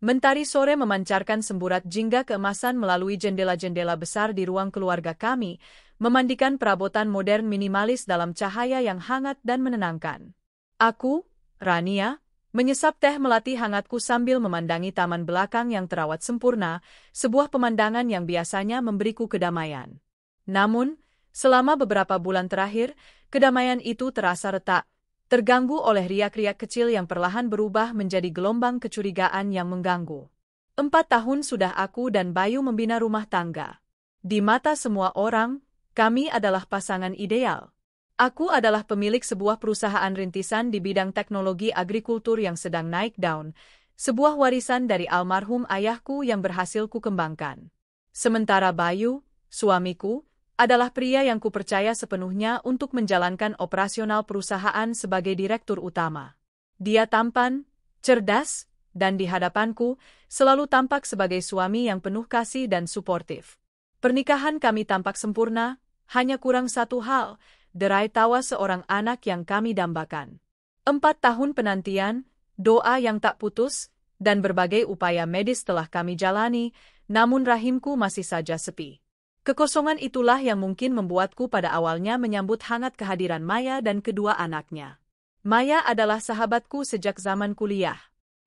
Mentari sore memancarkan semburat jingga keemasan melalui jendela-jendela besar di ruang keluarga kami, memandikan perabotan modern minimalis dalam cahaya yang hangat dan menenangkan. Aku, Rania, menyesap teh melati hangatku sambil memandangi taman belakang yang terawat sempurna, sebuah pemandangan yang biasanya memberiku kedamaian. Namun, selama beberapa bulan terakhir, kedamaian itu terasa retak, terganggu oleh riak-riak kecil yang perlahan berubah menjadi gelombang kecurigaan yang mengganggu. 4 tahun sudah aku dan Bayu membina rumah tangga. Di mata semua orang, kami adalah pasangan ideal. Aku adalah pemilik sebuah perusahaan rintisan di bidang teknologi agrikultur yang sedang naik daun, sebuah warisan dari almarhum ayahku yang berhasil kukembangkan. Sementara Bayu, suamiku, adalah pria yang kupercaya sepenuhnya untuk menjalankan operasional perusahaan sebagai direktur utama. Dia tampan, cerdas, dan di hadapanku selalu tampak sebagai suami yang penuh kasih dan suportif. Pernikahan kami tampak sempurna, hanya kurang satu hal, derai tawa seorang anak yang kami dambakan. 4 tahun penantian, doa yang tak putus, dan berbagai upaya medis telah kami jalani, namun rahimku masih saja sepi. Kekosongan itulah yang mungkin membuatku pada awalnya menyambut hangat kehadiran Maya dan kedua anaknya. Maya adalah sahabatku sejak zaman kuliah.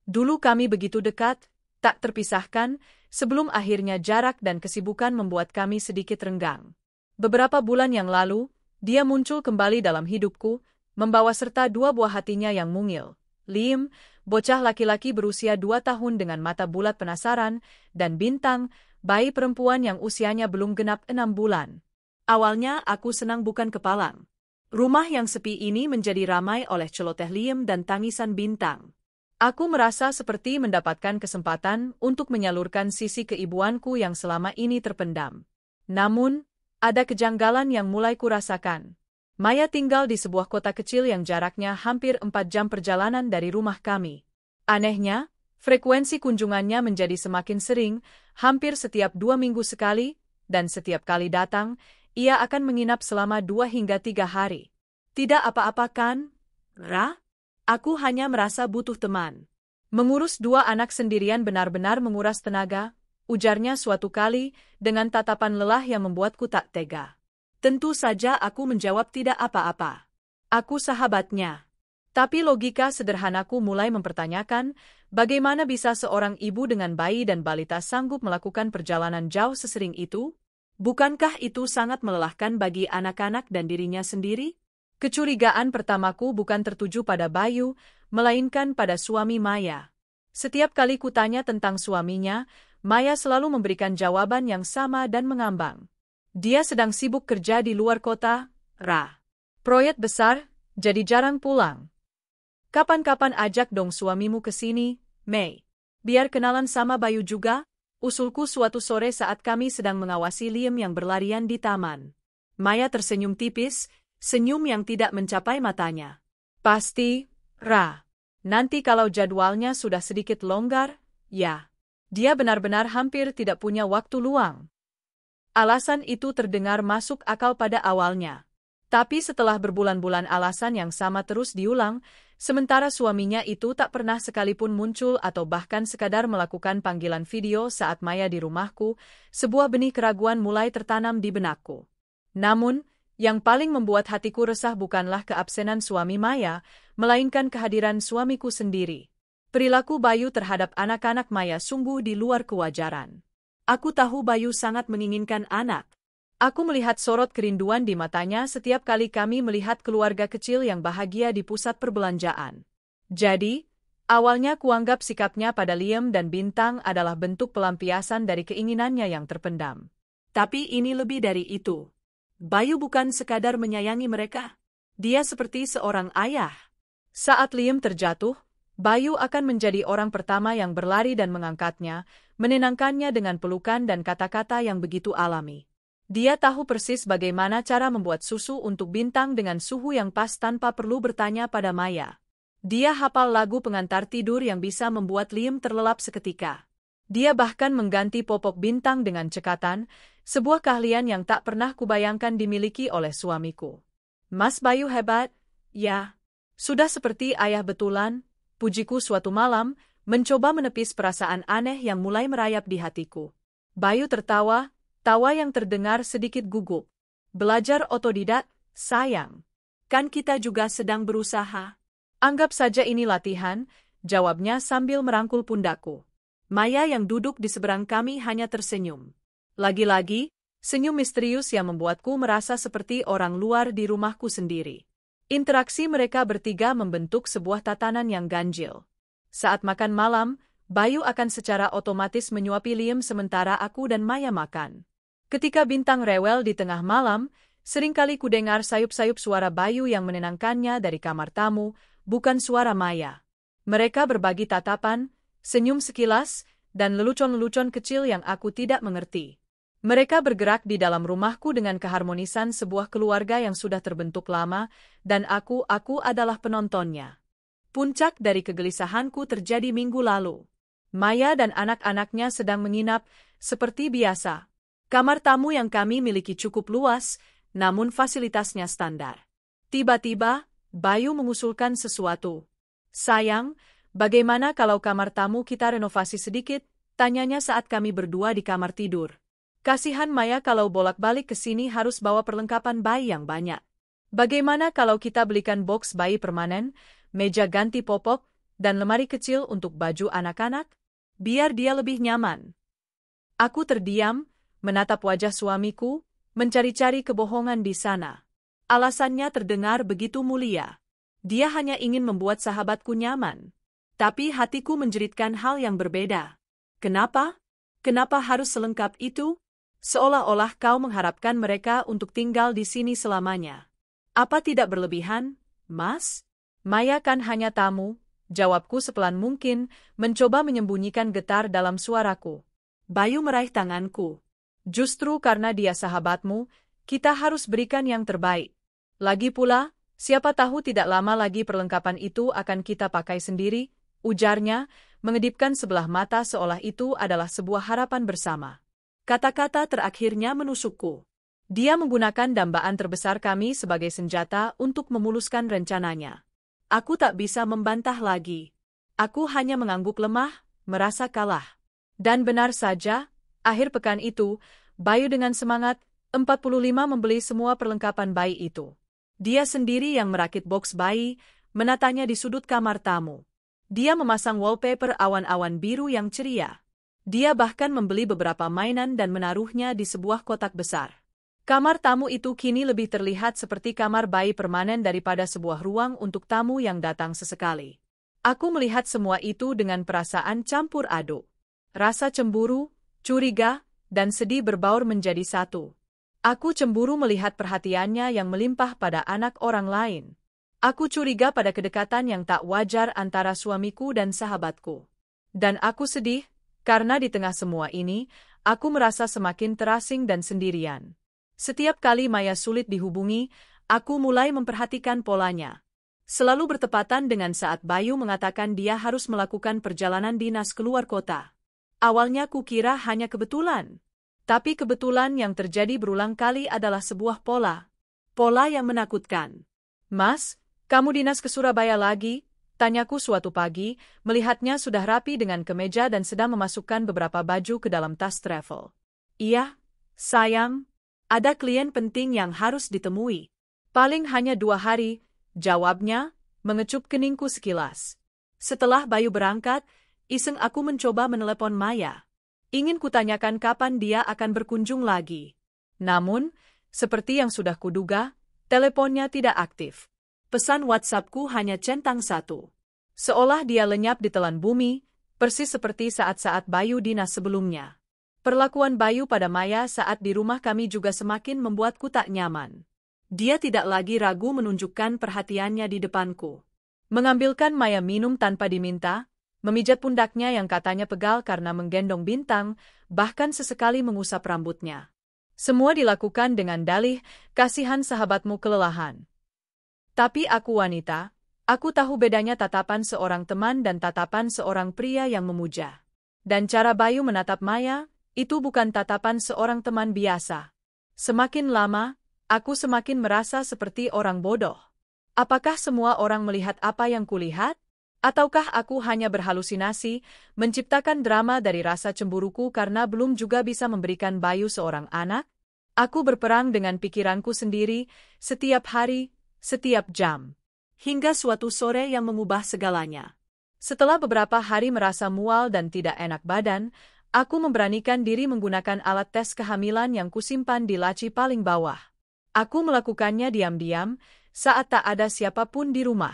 Dulu kami begitu dekat, tak terpisahkan, sebelum akhirnya jarak dan kesibukan membuat kami sedikit renggang. Beberapa bulan yang lalu, dia muncul kembali dalam hidupku, membawa serta 2 buah hatinya yang mungil. Liam, bocah laki-laki berusia 2 tahun dengan mata bulat penasaran, dan Bintang, bayi perempuan yang usianya belum genap 6 bulan. Awalnya aku senang bukan kepalang. Rumah yang sepi ini menjadi ramai oleh celoteh Liam dan tangisan Bintang. Aku merasa seperti mendapatkan kesempatan untuk menyalurkan sisi keibuanku yang selama ini terpendam. Namun, ada kejanggalan yang mulai kurasakan. Maya tinggal di sebuah kota kecil yang jaraknya hampir 4 jam perjalanan dari rumah kami. Anehnya, frekuensi kunjungannya menjadi semakin sering, hampir setiap 2 minggu sekali, dan setiap kali datang, ia akan menginap selama 2 hingga 3 hari. Tidak apa-apa kan, Ra? Aku hanya merasa butuh teman. Mengurus 2 anak sendirian benar-benar menguras tenaga, ujarnya suatu kali, dengan tatapan lelah yang membuatku tak tega. Tentu saja aku menjawab tidak apa-apa. Aku sahabatnya. Tapi logika sederhanaku mulai mempertanyakan, bagaimana bisa seorang ibu dengan bayi dan balita sanggup melakukan perjalanan jauh sesering itu? Bukankah itu sangat melelahkan bagi anak-anak dan dirinya sendiri? Kecurigaan pertamaku bukan tertuju pada Bayu, melainkan pada suami Maya. Setiap kali kutanya tentang suaminya, Maya selalu memberikan jawaban yang sama dan mengambang. Dia sedang sibuk kerja di luar kota, Ra. Proyek besar, jadi jarang pulang. Kapan-kapan ajak dong suamimu ke sini, Mei. Biar kenalan sama Bayu juga, usulku suatu sore saat kami sedang mengawasi Liam yang berlarian di taman. Maya tersenyum tipis, senyum yang tidak mencapai matanya. Pasti, Ra. Nanti kalau jadwalnya sudah sedikit longgar, ya. Dia benar-benar hampir tidak punya waktu luang. Alasan itu terdengar masuk akal pada awalnya. Tapi setelah berbulan-bulan alasan yang sama terus diulang, sementara suaminya itu tak pernah sekalipun muncul atau bahkan sekadar melakukan panggilan video saat Maya di rumahku, sebuah benih keraguan mulai tertanam di benakku. Namun, yang paling membuat hatiku resah bukanlah keabsenan suami Maya, melainkan kehadiran suamiku sendiri. Perilaku Bayu terhadap anak-anak Maya sungguh di luar kewajaran. Aku tahu Bayu sangat menginginkan anak. Aku melihat sorot kerinduan di matanya setiap kali kami melihat keluarga kecil yang bahagia di pusat perbelanjaan. Jadi, awalnya kuanggap sikapnya pada Liam dan Bintang adalah bentuk pelampiasan dari keinginannya yang terpendam. Tapi ini lebih dari itu. Bayu bukan sekadar menyayangi mereka. Dia seperti seorang ayah. Saat Liam terjatuh, Bayu akan menjadi orang pertama yang berlari dan mengangkatnya, menenangkannya dengan pelukan dan kata-kata yang begitu alami. Dia tahu persis bagaimana cara membuat susu untuk Bintang dengan suhu yang pas tanpa perlu bertanya pada Maya. Dia hafal lagu pengantar tidur yang bisa membuat Liam terlelap seketika. Dia bahkan mengganti popok Bintang dengan cekatan, sebuah keahlian yang tak pernah kubayangkan dimiliki oleh suamiku. Mas Bayu hebat, ya. Sudah seperti ayah betulan, pujiku suatu malam, mencoba menepis perasaan aneh yang mulai merayap di hatiku. Bayu tertawa, tawa yang terdengar sedikit gugup. Belajar otodidak, sayang. Kan kita juga sedang berusaha. Anggap saja ini latihan, jawabnya sambil merangkul pundakku. Maya yang duduk di seberang kami hanya tersenyum. Lagi-lagi, senyum misterius yang membuatku merasa seperti orang luar di rumahku sendiri. Interaksi mereka bertiga membentuk sebuah tatanan yang ganjil. Saat makan malam, Bayu akan secara otomatis menyuapi Liam sementara aku dan Maya makan. Ketika bintang rewel di tengah malam, seringkali kudengar sayup-sayup suara Bayu yang menenangkannya dari kamar tamu, bukan suara Maya. Mereka berbagi tatapan, senyum sekilas, dan lelucon-lelucon kecil yang aku tidak mengerti. Mereka bergerak di dalam rumahku dengan keharmonisan sebuah keluarga yang sudah terbentuk lama, dan aku adalah penontonnya. Puncak dari kegelisahanku terjadi minggu lalu. Maya dan anak-anaknya sedang menginap, seperti biasa. Kamar tamu yang kami miliki cukup luas, namun fasilitasnya standar. Tiba-tiba, Bayu mengusulkan sesuatu. Sayang, bagaimana kalau kamar tamu kita renovasi sedikit? Tanyanya saat kami berdua di kamar tidur. Kasihan Maya kalau bolak-balik ke sini harus bawa perlengkapan bayi yang banyak. Bagaimana kalau kita belikan box bayi permanen, meja ganti popok, dan lemari kecil untuk baju anak-anak? Biar dia lebih nyaman. Aku terdiam, menatap wajah suamiku, mencari-cari kebohongan di sana. Alasannya terdengar begitu mulia. Dia hanya ingin membuat sahabatku nyaman. Tapi hatiku menjeritkan hal yang berbeda. Kenapa? Kenapa harus selengkap itu? Seolah-olah kau mengharapkan mereka untuk tinggal di sini selamanya. Apa tidak berlebihan, Mas? Maya kan hanya tamu, jawabku sepelan mungkin, mencoba menyembunyikan getar dalam suaraku. Bayu meraih tanganku. Justru karena dia sahabatmu, kita harus berikan yang terbaik. Lagi pula, siapa tahu tidak lama lagi perlengkapan itu akan kita pakai sendiri, ujarnya, mengedipkan sebelah mata seolah itu adalah sebuah harapan bersama. Kata-kata terakhirnya menusukku. Dia menggunakan dambaan terbesar kami sebagai senjata untuk memuluskan rencananya. Aku tak bisa membantah lagi. Aku hanya mengangguk lemah, merasa kalah. Dan benar saja, akhir pekan itu, Bayu dengan semangat, 45 membeli semua perlengkapan bayi itu. Dia sendiri yang merakit box bayi, menatanya di sudut kamar tamu. Dia memasang wallpaper awan-awan biru yang ceria. Dia bahkan membeli beberapa mainan dan menaruhnya di sebuah kotak besar. Kamar tamu itu kini lebih terlihat seperti kamar bayi permanen daripada sebuah ruang untuk tamu yang datang sesekali. Aku melihat semua itu dengan perasaan campur aduk. Rasa cemburu, curiga, dan sedih berbaur menjadi satu. Aku cemburu melihat perhatiannya yang melimpah pada anak orang lain. Aku curiga pada kedekatan yang tak wajar antara suamiku dan sahabatku. Dan aku sedih, karena di tengah semua ini, aku merasa semakin terasing dan sendirian. Setiap kali Maya sulit dihubungi, aku mulai memperhatikan polanya. Selalu bertepatan dengan saat Bayu mengatakan dia harus melakukan perjalanan dinas keluar kota. Awalnya kukira hanya kebetulan. Tapi kebetulan yang terjadi berulang kali adalah sebuah pola. Pola yang menakutkan. Mas, kamu dinas ke Surabaya lagi? Tanyaku suatu pagi, melihatnya sudah rapi dengan kemeja dan sedang memasukkan beberapa baju ke dalam tas travel. Iya, sayang. Ada klien penting yang harus ditemui. Paling hanya 2 hari, jawabnya, mengecup keningku sekilas. Setelah Bayu berangkat, iseng aku mencoba menelepon Maya. Ingin kutanyakan kapan dia akan berkunjung lagi. Namun, seperti yang sudah kuduga, teleponnya tidak aktif. Pesan WhatsAppku hanya centang 1. Seolah dia lenyap di telan bumi, persis seperti saat-saat Bayu dinas sebelumnya. Perlakuan Bayu pada Maya saat di rumah kami juga semakin membuatku tak nyaman. Dia tidak lagi ragu menunjukkan perhatiannya di depanku. Mengambilkan Maya minum tanpa diminta, memijat pundaknya yang katanya pegal karena menggendong Bintang, bahkan sesekali mengusap rambutnya. Semua dilakukan dengan dalih, kasihan sahabatmu kelelahan. Tapi aku wanita, aku tahu bedanya tatapan seorang teman dan tatapan seorang pria yang memuja. Dan cara Bayu menatap Maya, itu bukan tatapan seorang teman biasa. Semakin lama, aku semakin merasa seperti orang bodoh. Apakah semua orang melihat apa yang kulihat? Ataukah aku hanya berhalusinasi, menciptakan drama dari rasa cemburuku karena belum juga bisa memberikan Bayu seorang anak? Aku berperang dengan pikiranku sendiri, setiap hari, setiap jam. Hingga suatu sore yang mengubah segalanya. Setelah beberapa hari merasa mual dan tidak enak badan, aku memberanikan diri menggunakan alat tes kehamilan yang kusimpan di laci paling bawah. Aku melakukannya diam-diam, saat tak ada siapapun di rumah.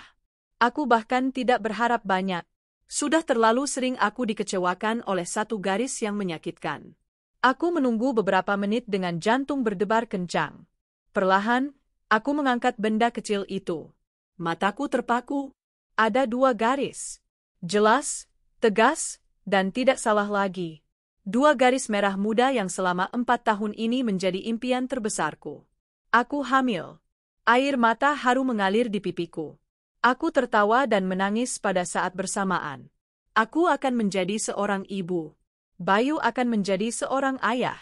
Aku bahkan tidak berharap banyak. Sudah terlalu sering aku dikecewakan oleh satu garis yang menyakitkan. Aku menunggu beberapa menit dengan jantung berdebar kencang. Perlahan, aku mengangkat benda kecil itu. Mataku terpaku. Ada 2 garis. Jelas, tegas, dan tidak salah lagi. 2 garis merah muda yang selama 4 tahun ini menjadi impian terbesarku. Aku hamil. Air mata haru mengalir di pipiku. Aku tertawa dan menangis pada saat bersamaan. Aku akan menjadi seorang ibu. Bayu akan menjadi seorang ayah.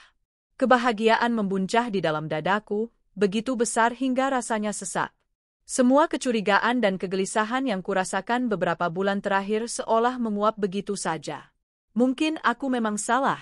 Kebahagiaan membuncah di dalam dadaku, begitu besar hingga rasanya sesak. Semua kecurigaan dan kegelisahan yang kurasakan beberapa bulan terakhir seolah menguap begitu saja. Mungkin aku memang salah.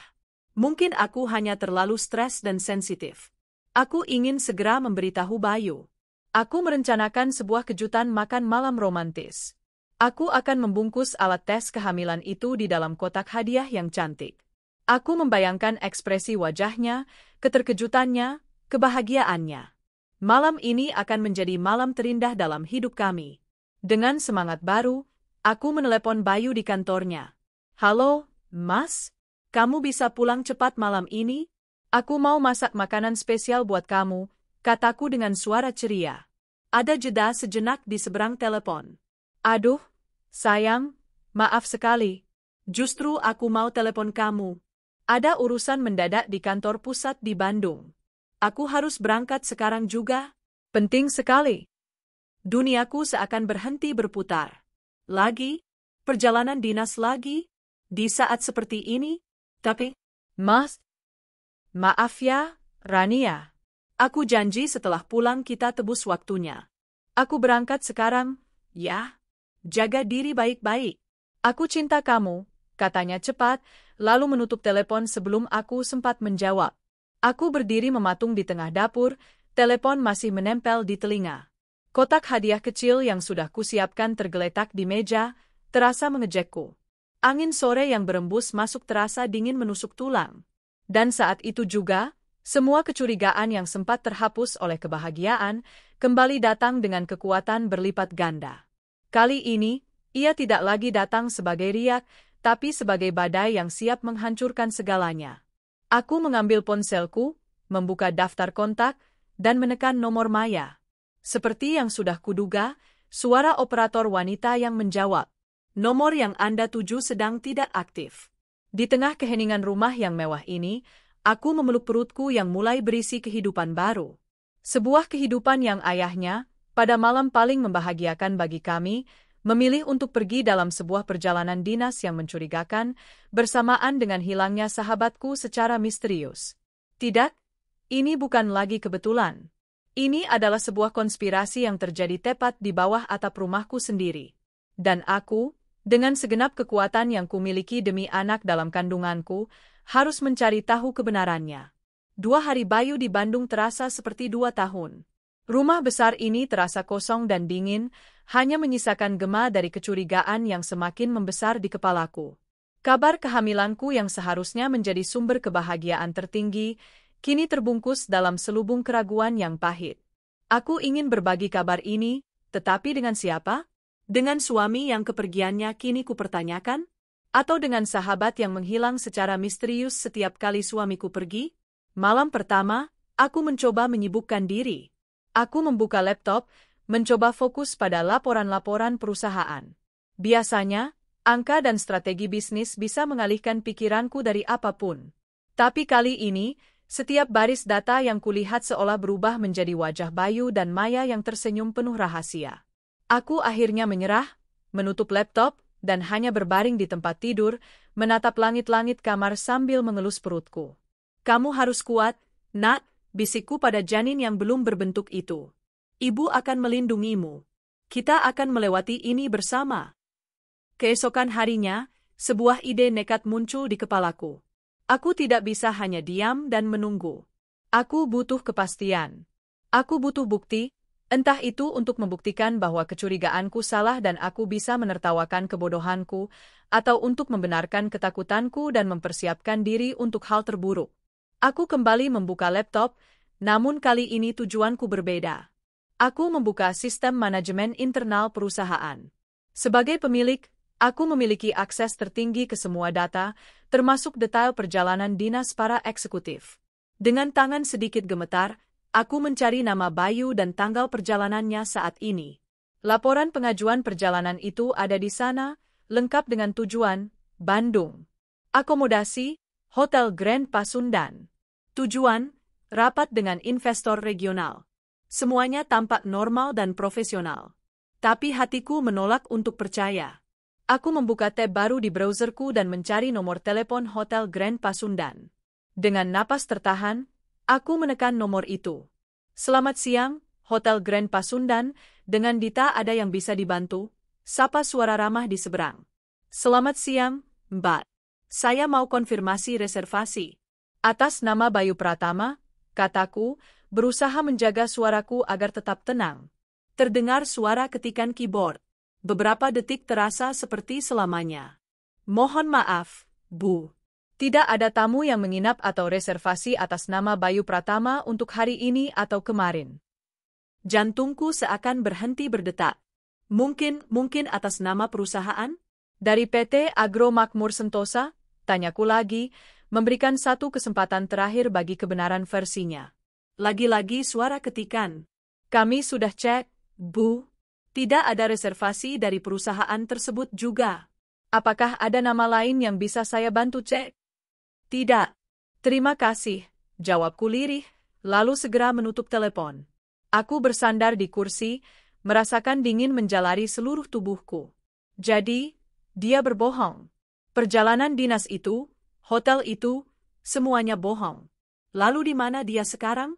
Mungkin aku hanya terlalu stres dan sensitif. Aku ingin segera memberitahu Bayu. Aku merencanakan sebuah kejutan makan malam romantis. Aku akan membungkus alat tes kehamilan itu di dalam kotak hadiah yang cantik. Aku membayangkan ekspresi wajahnya, keterkejutannya, kebahagiaannya. Malam ini akan menjadi malam terindah dalam hidup kami. Dengan semangat baru, aku menelepon Bayu di kantornya. Halo, Mas? Kamu bisa pulang cepat malam ini? Aku mau masak makanan spesial buat kamu, kataku dengan suara ceria. Ada jeda sejenak di seberang telepon. Aduh, sayang, maaf sekali. Justru aku mau telepon kamu. Ada urusan mendadak di kantor pusat di Bandung. Aku harus berangkat sekarang juga. Penting sekali. Duniaku seakan berhenti berputar. Lagi? Perjalanan dinas lagi? Di saat seperti ini? Tapi, Mas, maaf ya, Rania. Aku janji setelah pulang kita tebus waktunya. Aku berangkat sekarang, ya? Jaga diri baik-baik. Aku cinta kamu, katanya cepat, lalu menutup telepon sebelum aku sempat menjawab. Aku berdiri mematung di tengah dapur, telepon masih menempel di telinga. Kotak hadiah kecil yang sudah kusiapkan tergeletak di meja, terasa mengejekku. Angin sore yang berembus masuk terasa dingin menusuk tulang. Dan saat itu juga, semua kecurigaan yang sempat terhapus oleh kebahagiaan, kembali datang dengan kekuatan berlipat ganda. Kali ini, ia tidak lagi datang sebagai riak, tapi sebagai badai yang siap menghancurkan segalanya. Aku mengambil ponselku, membuka daftar kontak, dan menekan nomor Maya. Seperti yang sudah kuduga, suara operator wanita yang menjawab. Nomor yang Anda tuju sedang tidak aktif. Di tengah keheningan rumah yang mewah ini, aku memeluk perutku yang mulai berisi kehidupan baru. Sebuah kehidupan yang ayahnya, pada malam paling membahagiakan bagi kami, memilih untuk pergi dalam sebuah perjalanan dinas yang mencurigakan, bersamaan dengan hilangnya sahabatku secara misterius. Tidak, ini bukan lagi kebetulan. Ini adalah sebuah konspirasi yang terjadi tepat di bawah atap rumahku sendiri. Dan aku, dengan segenap kekuatan yang kumiliki demi anak dalam kandunganku, harus mencari tahu kebenarannya. 2 hari Bayu di Bandung terasa seperti 2 tahun. Rumah besar ini terasa kosong dan dingin, hanya menyisakan gema dari kecurigaan yang semakin membesar di kepalaku. Kabar kehamilanku yang seharusnya menjadi sumber kebahagiaan tertinggi, kini terbungkus dalam selubung keraguan yang pahit. Aku ingin berbagi kabar ini, tetapi dengan siapa? Dengan suami yang kepergiannya kini kupertanyakan? Atau dengan sahabat yang menghilang secara misterius setiap kali suamiku pergi? Malam pertama, aku mencoba menyibukkan diri. Aku membuka laptop, mencoba fokus pada laporan-laporan perusahaan. Biasanya, angka dan strategi bisnis bisa mengalihkan pikiranku dari apapun. Tapi kali ini, setiap baris data yang kulihat seolah berubah menjadi wajah Bayu dan Maya yang tersenyum penuh rahasia. Aku akhirnya menyerah, menutup laptop, dan hanya berbaring di tempat tidur, menatap langit-langit kamar sambil mengelus perutku. Kamu harus kuat, Nak, bisikku pada janin yang belum berbentuk itu. Ibu akan melindungimu. Kita akan melewati ini bersama. Keesokan harinya, sebuah ide nekat muncul di kepalaku. Aku tidak bisa hanya diam dan menunggu. Aku butuh kepastian. Aku butuh bukti, entah itu untuk membuktikan bahwa kecurigaanku salah dan aku bisa menertawakan kebodohanku, atau untuk membenarkan ketakutanku dan mempersiapkan diri untuk hal terburuk. Aku kembali membuka laptop, namun kali ini tujuanku berbeda. Aku membuka sistem manajemen internal perusahaan. Sebagai pemilik, aku memiliki akses tertinggi ke semua data, termasuk detail perjalanan dinas para eksekutif. Dengan tangan sedikit gemetar, aku mencari nama Bayu dan tanggal perjalanannya saat ini. Laporan pengajuan perjalanan itu ada di sana, lengkap dengan tujuan, Bandung. Akomodasi, Hotel Grand Pasundan. Tujuan, rapat dengan investor regional. Semuanya tampak normal dan profesional. Tapi hatiku menolak untuk percaya. Aku membuka tab baru di browserku dan mencari nomor telepon Hotel Grand Pasundan. Dengan napas tertahan, aku menekan nomor itu. Selamat siang, Hotel Grand Pasundan, dengan Dita ada yang bisa dibantu? Sapa suara ramah di seberang. Selamat siang, Mbak. Saya mau konfirmasi reservasi. Atas nama Bayu Pratama, kataku, berusaha menjaga suaraku agar tetap tenang. Terdengar suara ketikan keyboard. Beberapa detik terasa seperti selamanya. Mohon maaf, Bu. Tidak ada tamu yang menginap atau reservasi atas nama Bayu Pratama untuk hari ini atau kemarin. Jantungku seakan berhenti berdetak. Mungkin atas nama perusahaan? Dari PT Agro Makmur Sentosa? Tanyaku lagi, memberikan satu kesempatan terakhir bagi kebenaran versinya. Lagi-lagi suara ketikan. Kami sudah cek, Bu. Tidak ada reservasi dari perusahaan tersebut juga. Apakah ada nama lain yang bisa saya bantu cek? Tidak. Terima kasih, jawabku lirih, lalu segera menutup telepon. Aku bersandar di kursi, merasakan dingin menjalari seluruh tubuhku. Jadi, dia berbohong. Perjalanan dinas itu, hotel itu, semuanya bohong. Lalu di mana dia sekarang?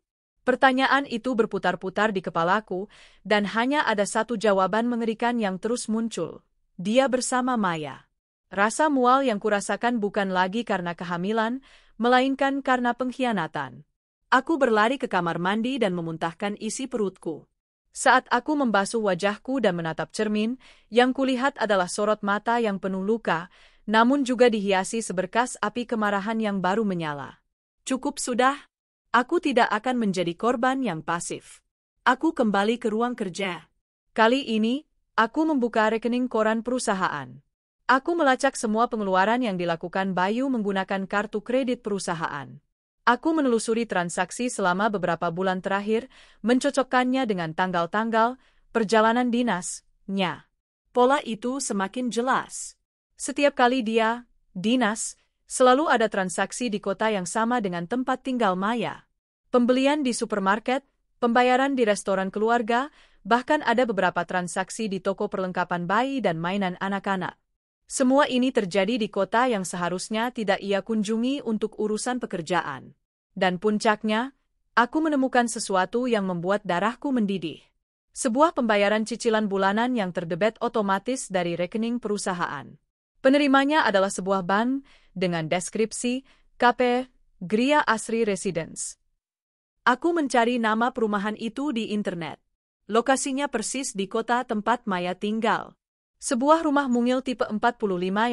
Pertanyaan itu berputar-putar di kepalaku, dan hanya ada satu jawaban mengerikan yang terus muncul. Dia bersama Maya. Rasa mual yang kurasakan bukan lagi karena kehamilan, melainkan karena pengkhianatan. Aku berlari ke kamar mandi dan memuntahkan isi perutku. Saat aku membasuh wajahku dan menatap cermin, yang kulihat adalah sorot mata yang penuh luka, namun juga dihiasi seberkas api kemarahan yang baru menyala. Cukup sudah. Aku tidak akan menjadi korban yang pasif. Aku kembali ke ruang kerja. Kali ini, aku membuka rekening koran perusahaan. Aku melacak semua pengeluaran yang dilakukan Bayu menggunakan kartu kredit perusahaan. Aku menelusuri transaksi selama beberapa bulan terakhir, mencocokkannya dengan tanggal-tanggal perjalanan dinasnya. Pola itu semakin jelas. Setiap kali dia, dinas, selalu ada transaksi di kota yang sama dengan tempat tinggal Maya. Pembelian di supermarket, pembayaran di restoran keluarga, bahkan ada beberapa transaksi di toko perlengkapan bayi dan mainan anak-anak. Semua ini terjadi di kota yang seharusnya tidak ia kunjungi untuk urusan pekerjaan. Dan puncaknya, aku menemukan sesuatu yang membuat darahku mendidih. Sebuah pembayaran cicilan bulanan yang terdebet otomatis dari rekening perusahaan. Penerimanya adalah sebuah bank dengan deskripsi KP Gria Asri Residence. Aku mencari nama perumahan itu di internet. Lokasinya persis di kota tempat Maya tinggal. Sebuah rumah mungil tipe 45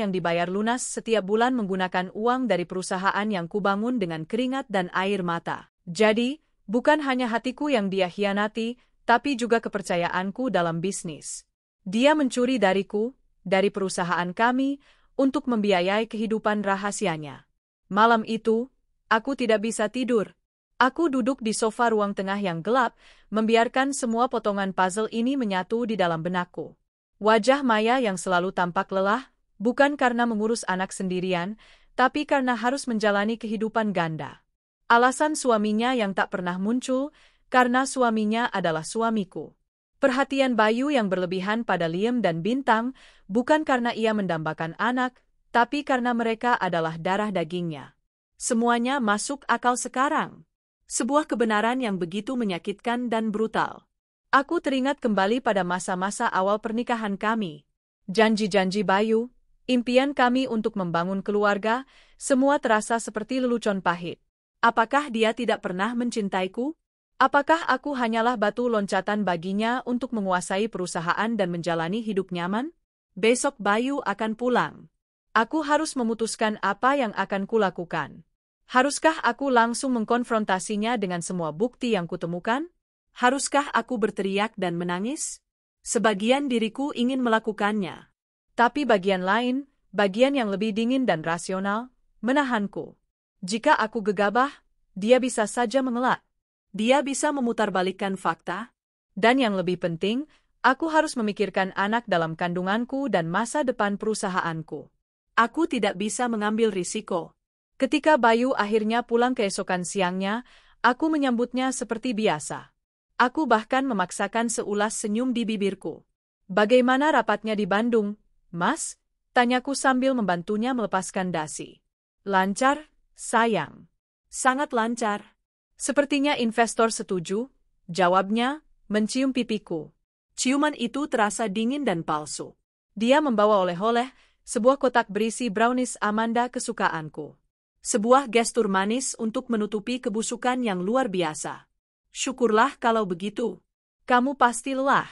yang dibayar lunas setiap bulan menggunakan uang dari perusahaan yang kubangun dengan keringat dan air mata. Jadi, bukan hanya hatiku yang dia hianati, tapi juga kepercayaanku dalam bisnis. Dia mencuri dariku, dari perusahaan kami, untuk membiayai kehidupan rahasianya. Malam itu, aku tidak bisa tidur. Aku duduk di sofa ruang tengah yang gelap, membiarkan semua potongan puzzle ini menyatu di dalam benakku. Wajah Maya yang selalu tampak lelah, bukan karena mengurus anak sendirian, tapi karena harus menjalani kehidupan ganda. Alasan suaminya yang tak pernah muncul, karena suaminya adalah suamiku. Perhatian Bayu yang berlebihan pada Liam dan Bintang, bukan karena ia mendambakan anak, tapi karena mereka adalah darah dagingnya. Semuanya masuk akal sekarang. Sebuah kebenaran yang begitu menyakitkan dan brutal. Aku teringat kembali pada masa-masa awal pernikahan kami. Janji-janji Bayu, impian kami untuk membangun keluarga, semua terasa seperti lelucon pahit. Apakah dia tidak pernah mencintaiku? Apakah aku hanyalah batu loncatan baginya untuk menguasai perusahaan dan menjalani hidup nyaman? Besok Bayu akan pulang. Aku harus memutuskan apa yang akan kulakukan. Haruskah aku langsung mengkonfrontasinya dengan semua bukti yang kutemukan? Haruskah aku berteriak dan menangis? Sebagian diriku ingin melakukannya. Tapi bagian lain, bagian yang lebih dingin dan rasional, menahanku. Jika aku gegabah, dia bisa saja mengelak. Dia bisa memutarbalikkan fakta. Dan yang lebih penting, aku harus memikirkan anak dalam kandunganku dan masa depan perusahaanku. Aku tidak bisa mengambil risiko. Ketika Bayu akhirnya pulang keesokan siangnya, aku menyambutnya seperti biasa. Aku bahkan memaksakan seulas senyum di bibirku. Bagaimana rapatnya di Bandung, Mas? Tanyaku sambil membantunya melepaskan dasi. Lancar, sayang. Sangat lancar. Sepertinya investor setuju, jawabnya, mencium pipiku. Ciuman itu terasa dingin dan palsu. Dia membawa oleh-oleh, sebuah kotak berisi brownies Amanda kesukaanku. Sebuah gestur manis untuk menutupi kebusukan yang luar biasa. Syukurlah kalau begitu. Kamu pasti lelah.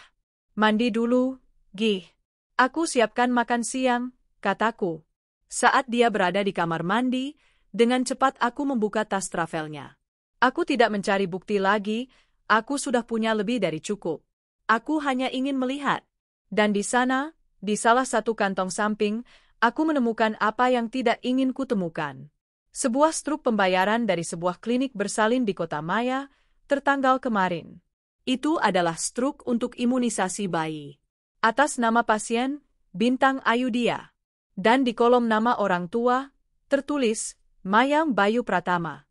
Mandi dulu, Gih. Aku siapkan makan siang, kataku. Saat dia berada di kamar mandi, dengan cepat aku membuka tas travelnya. Aku tidak mencari bukti lagi, aku sudah punya lebih dari cukup. Aku hanya ingin melihat. Dan di sana, di salah satu kantong samping, aku menemukan apa yang tidak ingin kutemukan. Sebuah struk pembayaran dari sebuah klinik bersalin di Kota Maya, tertanggal kemarin. Itu adalah struk untuk imunisasi bayi. Atas nama pasien, Bintang Ayudhya. Dan di kolom nama orang tua, tertulis, Mayang Bayu Pratama.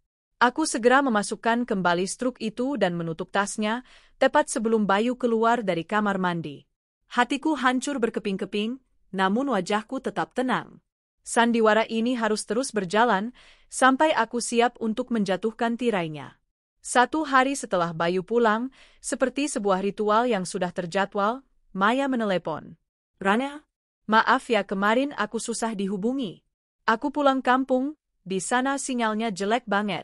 Aku segera memasukkan kembali struk itu dan menutup tasnya, tepat sebelum Bayu keluar dari kamar mandi. Hatiku hancur berkeping-keping, namun wajahku tetap tenang. Sandiwara ini harus terus berjalan, sampai aku siap untuk menjatuhkan tirainya. 1 hari setelah Bayu pulang, seperti sebuah ritual yang sudah terjadwal, Maya menelepon. Rana? Maaf ya kemarin aku susah dihubungi. Aku pulang kampung, di sana sinyalnya jelek banget.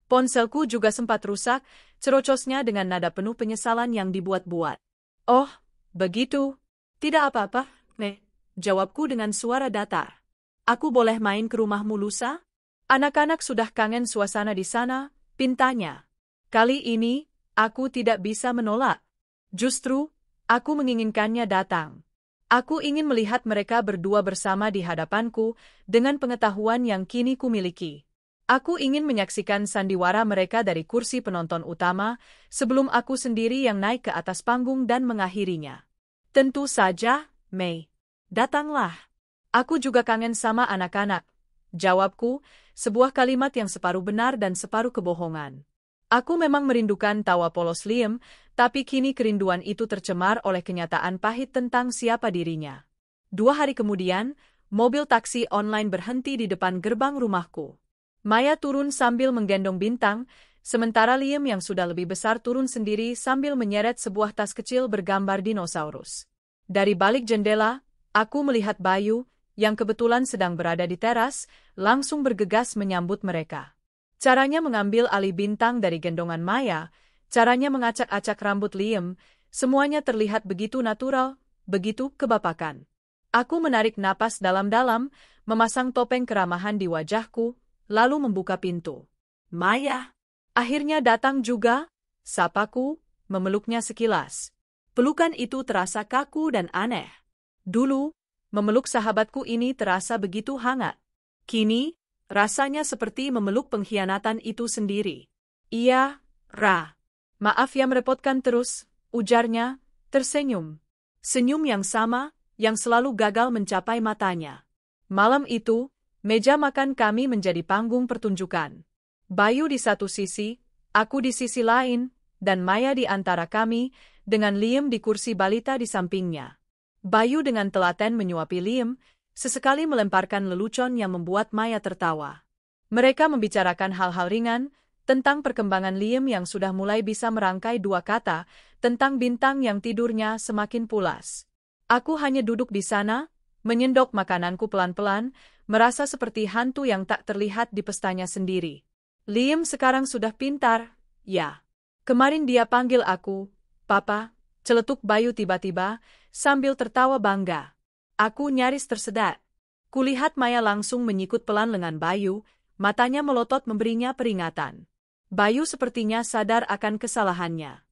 Ponselku juga sempat rusak, cerocosnya dengan nada penuh penyesalan yang dibuat-buat. Oh, begitu. Tidak apa-apa, Nek, jawabku dengan suara datar. Aku boleh main ke rumahmu lusa? Anak-anak sudah kangen suasana di sana, pintanya. Kali ini, aku tidak bisa menolak. Justru, aku menginginkannya datang. Aku ingin melihat mereka berdua bersama di hadapanku, dengan pengetahuan yang kini kumiliki. Aku ingin menyaksikan sandiwara mereka dari kursi penonton utama, sebelum aku sendiri yang naik ke atas panggung dan mengakhirinya. Tentu saja, Mei. Datanglah. Aku juga kangen sama anak-anak. Jawabku, sebuah kalimat yang separuh benar dan separuh kebohongan. Aku memang merindukan tawa polos Liam, tapi kini kerinduan itu tercemar oleh kenyataan pahit tentang siapa dirinya. 2 hari kemudian, mobil taksi online berhenti di depan gerbang rumahku. Maya turun sambil menggendong Bintang, sementara Liam yang sudah lebih besar turun sendiri sambil menyeret sebuah tas kecil bergambar dinosaurus. Dari balik jendela, aku melihat Bayu, yang kebetulan sedang berada di teras, langsung bergegas menyambut mereka. Caranya mengambil alih Bintang dari gendongan Maya, caranya mengacak-acak rambut Liam, semuanya terlihat begitu natural, begitu kebapakan. Aku menarik napas dalam-dalam, memasang topeng keramahan di wajahku, lalu membuka pintu. Maya! Akhirnya datang juga, sapaku, memeluknya sekilas. Pelukan itu terasa kaku dan aneh. Dulu, memeluk sahabatku ini terasa begitu hangat. Kini, rasanya seperti memeluk pengkhianatan itu sendiri. Iya, Ra. Maaf ya merepotkan terus, ujarnya, tersenyum. Senyum yang sama, yang selalu gagal mencapai matanya. Malam itu, meja makan kami menjadi panggung pertunjukan. Bayu di satu sisi, aku di sisi lain, dan Maya di antara kami, dengan Liam di kursi balita di sampingnya. Bayu dengan telaten menyuapi Liam, sesekali melemparkan lelucon yang membuat Maya tertawa. Mereka membicarakan hal-hal ringan, tentang perkembangan Liam yang sudah mulai bisa merangkai 2 kata, tentang Bintang yang tidurnya semakin pulas. Aku hanya duduk di sana, menyendok makananku pelan-pelan, merasa seperti hantu yang tak terlihat di pestanya sendiri. Liam sekarang sudah pintar, ya. Kemarin dia panggil aku, Papa, celetuk Bayu tiba-tiba, sambil tertawa bangga. Aku nyaris tersedak. Kulihat Maya langsung menyikut pelan lengan Bayu, matanya melotot memberinya peringatan. Bayu sepertinya sadar akan kesalahannya.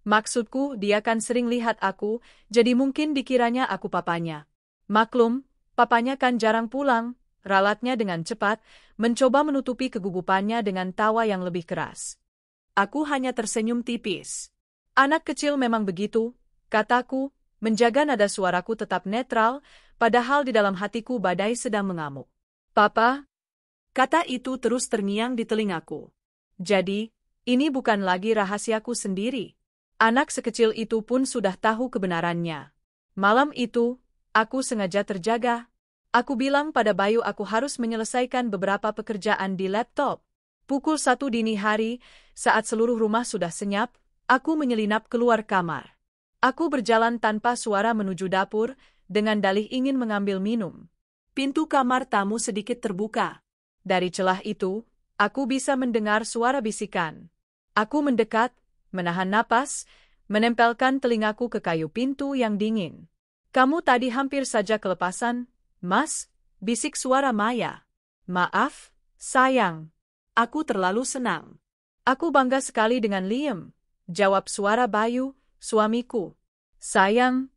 Maksudku dia kan sering lihat aku, jadi mungkin dikiranya aku papanya. Maklum, papanya kan jarang pulang, ralatnya dengan cepat, mencoba menutupi kegugupannya dengan tawa yang lebih keras. Aku hanya tersenyum tipis. Anak kecil memang begitu, kataku, menjaga nada suaraku tetap netral, padahal di dalam hatiku badai sedang mengamuk. Papa, kata itu terus terngiang di telingaku. Jadi, ini bukan lagi rahasiaku sendiri. Anak sekecil itu pun sudah tahu kebenarannya. Malam itu, aku sengaja terjaga. Aku bilang pada Bayu aku harus menyelesaikan beberapa pekerjaan di laptop. Pukul 1 dini hari, saat seluruh rumah sudah senyap, aku menyelinap keluar kamar. Aku berjalan tanpa suara menuju dapur, dengan dalih ingin mengambil minum. Pintu kamar tamu sedikit terbuka. Dari celah itu, aku bisa mendengar suara bisikan. Aku mendekat, menahan napas, menempelkan telingaku ke kayu pintu yang dingin. Kamu tadi hampir saja kelepasan, Mas, bisik suara Maya. Maaf, sayang. Aku terlalu senang. Aku bangga sekali dengan Liam, jawab suara Bayu, suamiku. Sayang.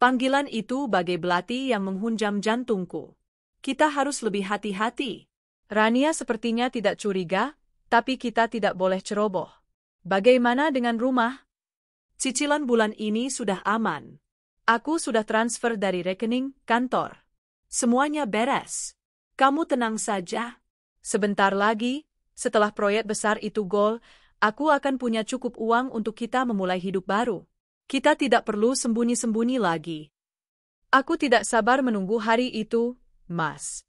Panggilan itu bagai belati yang menghunjam jantungku. Kita harus lebih hati-hati. Rania sepertinya tidak curiga, tapi kita tidak boleh ceroboh. Bagaimana dengan rumah? Cicilan bulan ini sudah aman. Aku sudah transfer dari rekening kantor. Semuanya beres. Kamu tenang saja. Sebentar lagi, setelah proyek besar itu gol, aku akan punya cukup uang untuk kita memulai hidup baru. Kita tidak perlu sembunyi-sembunyi lagi. Aku tidak sabar menunggu hari itu, Mas.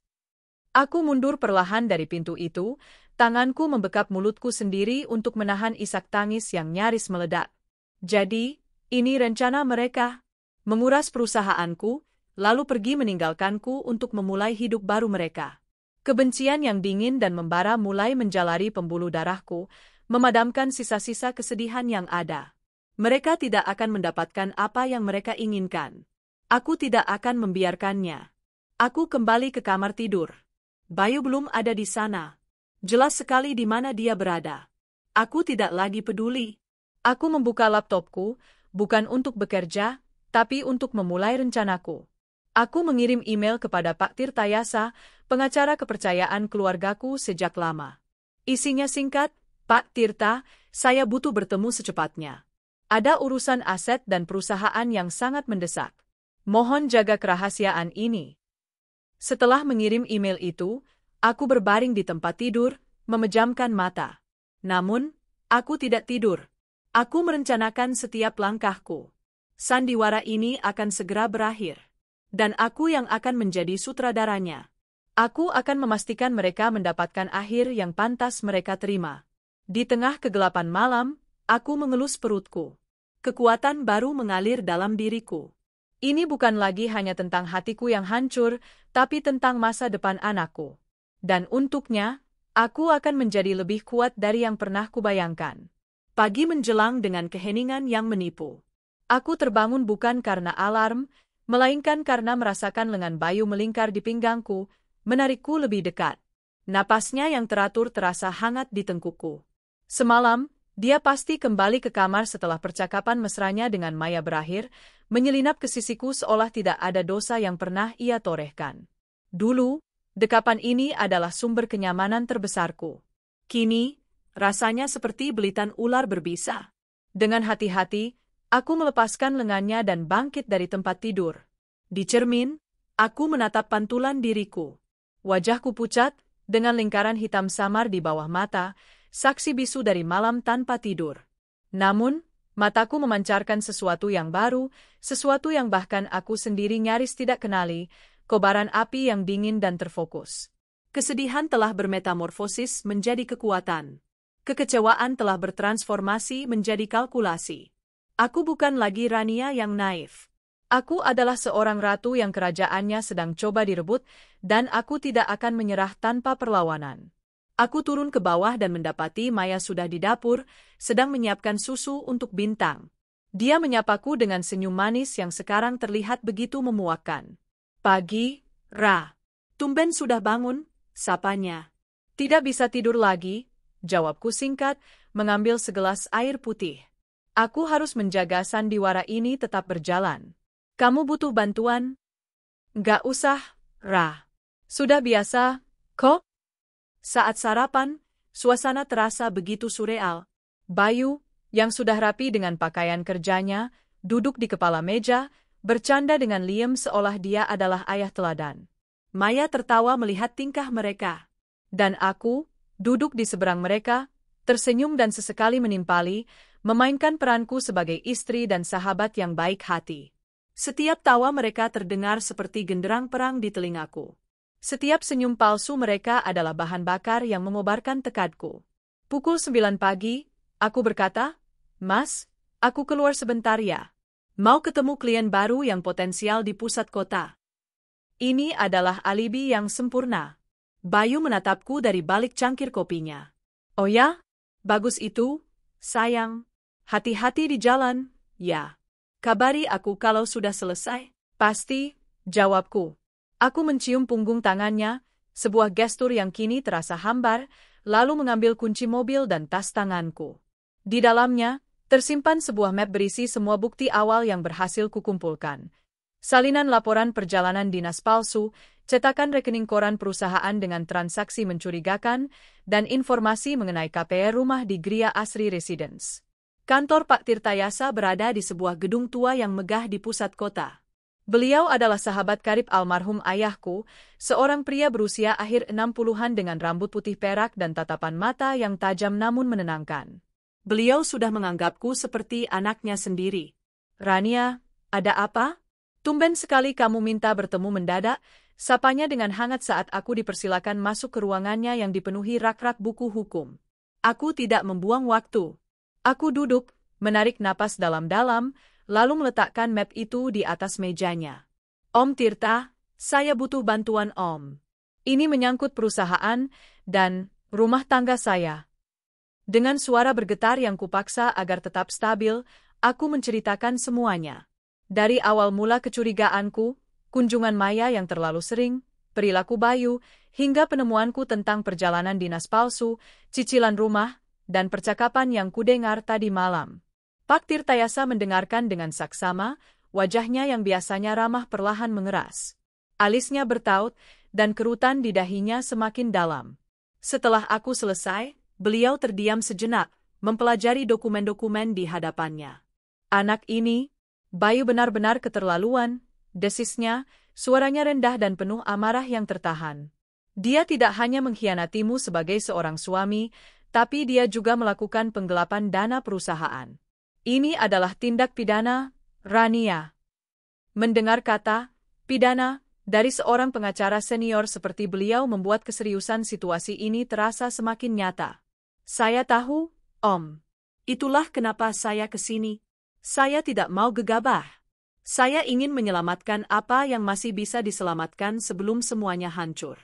Aku mundur perlahan dari pintu itu, tanganku membekap mulutku sendiri untuk menahan isak tangis yang nyaris meledak. Jadi, ini rencana mereka. Menguras perusahaanku, lalu pergi meninggalkanku untuk memulai hidup baru mereka. Kebencian yang dingin dan membara mulai menjalari pembuluh darahku, memadamkan sisa-sisa kesedihan yang ada. Mereka tidak akan mendapatkan apa yang mereka inginkan. Aku tidak akan membiarkannya. Aku kembali ke kamar tidur. Bayu belum ada di sana. Jelas sekali di mana dia berada. Aku tidak lagi peduli. Aku membuka laptopku, bukan untuk bekerja, tapi untuk memulai rencanaku. Aku mengirim email kepada Pak Tirtayasa, pengacara kepercayaan keluargaku sejak lama. Isinya singkat, Pak Tirta, saya butuh bertemu secepatnya. Ada urusan aset dan perusahaan yang sangat mendesak. Mohon jaga kerahasiaan ini. Setelah mengirim email itu, aku berbaring di tempat tidur, memejamkan mata. Namun, aku tidak tidur. Aku merencanakan setiap langkahku. Sandiwara ini akan segera berakhir. Dan aku yang akan menjadi sutradaranya. Aku akan memastikan mereka mendapatkan akhir yang pantas mereka terima. Di tengah kegelapan malam, aku mengelus perutku. Kekuatan baru mengalir dalam diriku. Ini bukan lagi hanya tentang hatiku yang hancur, tapi tentang masa depan anakku. Dan untuknya, aku akan menjadi lebih kuat dari yang pernah kubayangkan. Pagi menjelang dengan keheningan yang menipu. Aku terbangun bukan karena alarm, melainkan karena merasakan lengan Bayu melingkar di pinggangku, menarikku lebih dekat. Napasnya yang teratur terasa hangat di tengkukku. Semalam, dia pasti kembali ke kamar setelah percakapan mesranya dengan Maya berakhir, menyelinap ke sisiku seolah tidak ada dosa yang pernah ia torehkan. Dulu, dekapan ini adalah sumber kenyamanan terbesarku. Kini, rasanya seperti belitan ular berbisa. Dengan hati-hati, aku melepaskan lengannya dan bangkit dari tempat tidur. Di cermin, aku menatap pantulan diriku. Wajahku pucat, dengan lingkaran hitam samar di bawah mata, saksi bisu dari malam tanpa tidur. Namun, mataku memancarkan sesuatu yang baru, sesuatu yang bahkan aku sendiri nyaris tidak kenali, kobaran api yang dingin dan terfokus. Kesedihan telah bermetamorfosis menjadi kekuatan. Kekecewaan telah bertransformasi menjadi kalkulasi. Aku bukan lagi Rania yang naif. Aku adalah seorang ratu yang kerajaannya sedang coba direbut, dan aku tidak akan menyerah tanpa perlawanan. Aku turun ke bawah dan mendapati Maya sudah di dapur, sedang menyiapkan susu untuk Bintang. Dia menyapaku dengan senyum manis yang sekarang terlihat begitu memuakkan. Pagi, Ra. Tumben sudah bangun, sapanya. Tidak bisa tidur lagi, jawabku singkat, mengambil segelas air putih. Aku harus menjaga sandiwara ini tetap berjalan. Kamu butuh bantuan? Gak usah, Ra. Sudah biasa, kok? Saat sarapan, suasana terasa begitu surreal. Bayu, yang sudah rapi dengan pakaian kerjanya, duduk di kepala meja, bercanda dengan liem seolah dia adalah ayah teladan. Maya tertawa melihat tingkah mereka. Dan aku, duduk di seberang mereka, tersenyum dan sesekali menimpali, memainkan peranku sebagai istri dan sahabat yang baik hati. Setiap tawa mereka terdengar seperti genderang perang di telingaku. Setiap senyum palsu mereka adalah bahan bakar yang mengobarkan tekadku. Pukul 9 pagi, aku berkata, "Mas, aku keluar sebentar ya. Mau ketemu klien baru yang potensial di pusat kota." Ini adalah alibi yang sempurna. Bayu menatapku dari balik cangkir kopinya. Oh ya? Bagus itu, sayang. Hati-hati di jalan, ya. Kabari aku kalau sudah selesai. Pasti, jawabku. Aku mencium punggung tangannya, sebuah gestur yang kini terasa hambar, lalu mengambil kunci mobil dan tas tanganku. Di dalamnya, tersimpan sebuah map berisi semua bukti awal yang berhasil kukumpulkan. Salinan laporan perjalanan dinas palsu, cetakan rekening koran perusahaan dengan transaksi mencurigakan, dan informasi mengenai KPR rumah di Gria Asri Residence. Kantor Pak Tirtayasa berada di sebuah gedung tua yang megah di pusat kota. Beliau adalah sahabat karib almarhum ayahku, seorang pria berusia akhir 60-an dengan rambut putih perak dan tatapan mata yang tajam namun menenangkan. Beliau sudah menganggapku seperti anaknya sendiri. "Rania, ada apa? Tumben sekali kamu minta bertemu mendadak," sapanya dengan hangat saat aku dipersilakan masuk ke ruangannya yang dipenuhi rak-rak buku hukum. Aku tidak membuang waktu. Aku duduk, menarik napas dalam-dalam, lalu meletakkan map itu di atas mejanya. "Om Tirta, saya butuh bantuan Om. Ini menyangkut perusahaan dan rumah tangga saya." Dengan suara bergetar yang kupaksa agar tetap stabil, aku menceritakan semuanya. Dari awal mula kecurigaanku, kunjungan Maya yang terlalu sering, perilaku Bayu, hingga penemuanku tentang perjalanan dinas palsu, cicilan rumah, dan percakapan yang kudengar tadi malam. Pak Tirtayasa mendengarkan dengan saksama, wajahnya yang biasanya ramah perlahan mengeras. Alisnya bertaut, dan kerutan di dahinya semakin dalam. Setelah aku selesai, beliau terdiam sejenak, mempelajari dokumen-dokumen di hadapannya. "Anak ini, Bayu benar-benar keterlaluan," desisnya, suaranya rendah dan penuh amarah yang tertahan. "Dia tidak hanya mengkhianatimu sebagai seorang suami, tapi dia juga melakukan penggelapan dana perusahaan. Ini adalah tindak pidana, Rania." Mendengar kata pidana dari seorang pengacara senior seperti beliau membuat keseriusan situasi ini terasa semakin nyata. "Saya tahu, Om. Itulah kenapa saya ke sini. Saya tidak mau gegabah. Saya ingin menyelamatkan apa yang masih bisa diselamatkan sebelum semuanya hancur.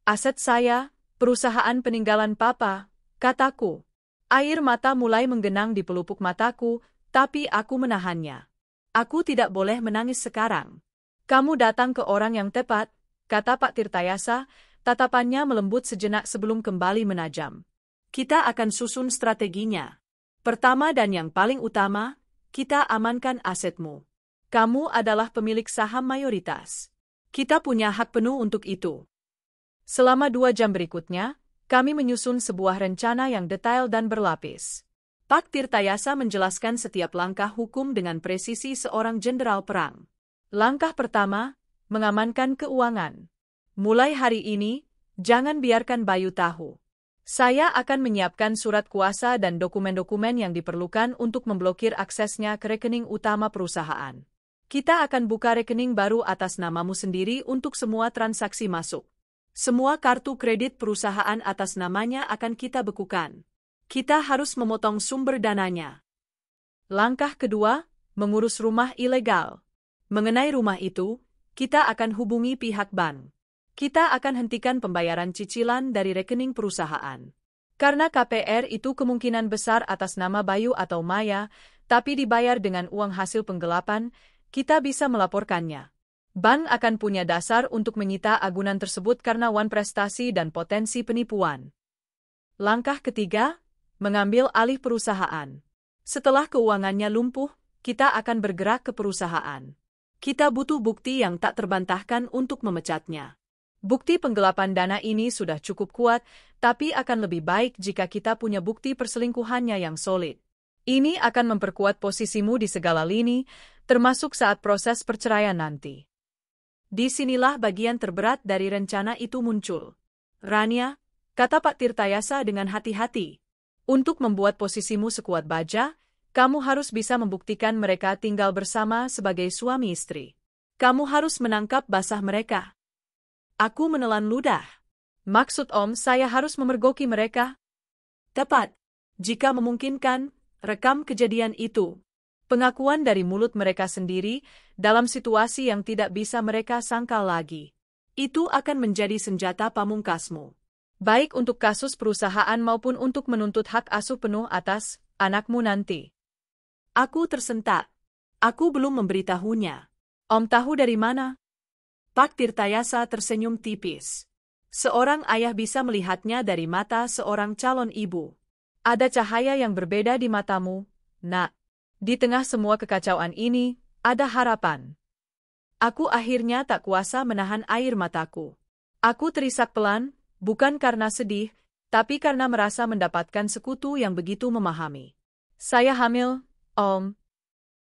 Aset saya, perusahaan peninggalan Papa," kataku. Air mata mulai menggenang di pelupuk mataku, tapi aku menahannya. "Aku tidak boleh menangis sekarang." "Kamu datang ke orang yang tepat," kata Pak Tirtayasa, tatapannya melembut sejenak sebelum kembali menajam. "Kita akan susun strateginya. Pertama dan yang paling utama, kita amankan asetmu. Kamu adalah pemilik saham mayoritas. Kita punya hak penuh untuk itu." Selama 2 jam berikutnya, kami menyusun sebuah rencana yang detail dan berlapis. Pak Tirtayasa menjelaskan setiap langkah hukum dengan presisi seorang jenderal perang. Langkah pertama, mengamankan keuangan. "Mulai hari ini, jangan biarkan Bayu tahu. Saya akan menyiapkan surat kuasa dan dokumen-dokumen yang diperlukan untuk memblokir aksesnya ke rekening utama perusahaan. Kita akan buka rekening baru atas namamu sendiri untuk semua transaksi masuk. Semua kartu kredit perusahaan atas namanya akan kita bekukan. Kita harus memotong sumber dananya." Langkah kedua, mengurus rumah ilegal. Mengenai rumah itu, kita akan hubungi pihak bank. Kita akan hentikan pembayaran cicilan dari rekening perusahaan. Karena KPR itu kemungkinan besar atas nama Bayu atau Maya, tapi dibayar dengan uang hasil penggelapan, kita bisa melaporkannya. Bank akan punya dasar untuk menyita agunan tersebut karena wan prestasi dan potensi penipuan. Langkah ketiga, mengambil alih perusahaan. Setelah keuangannya lumpuh, kita akan bergerak ke perusahaan. Kita butuh bukti yang tak terbantahkan untuk memecatnya. Bukti penggelapan dana ini sudah cukup kuat, tapi akan lebih baik jika kita punya bukti perselingkuhannya yang solid. Ini akan memperkuat posisimu di segala lini, termasuk saat proses perceraian nanti. Disinilah bagian terberat dari rencana itu muncul. Rania, kata Pak Tirtayasa dengan hati-hati, untuk membuat posisimu sekuat baja, kamu harus bisa membuktikan mereka tinggal bersama sebagai suami istri. Kamu harus menangkap basah mereka. Aku menelan ludah. Maksud Om, saya harus memergoki mereka? Tepat. Jika memungkinkan, rekam kejadian itu. Pengakuan dari mulut mereka sendiri, dalam situasi yang tidak bisa mereka sangkal lagi. Itu akan menjadi senjata pamungkasmu. Baik untuk kasus perusahaan maupun untuk menuntut hak asuh penuh atas anakmu nanti. Aku tersentak. Aku belum memberitahunya. Om tahu dari mana? Pak Tirtayasa tersenyum tipis. Seorang ayah bisa melihatnya dari mata seorang calon ibu. Ada cahaya yang berbeda di matamu, Nak. Di tengah semua kekacauan ini, ada harapan. Aku akhirnya tak kuasa menahan air mataku. Aku terisak pelan, bukan karena sedih, tapi karena merasa mendapatkan sekutu yang begitu memahami. Saya hamil, Om.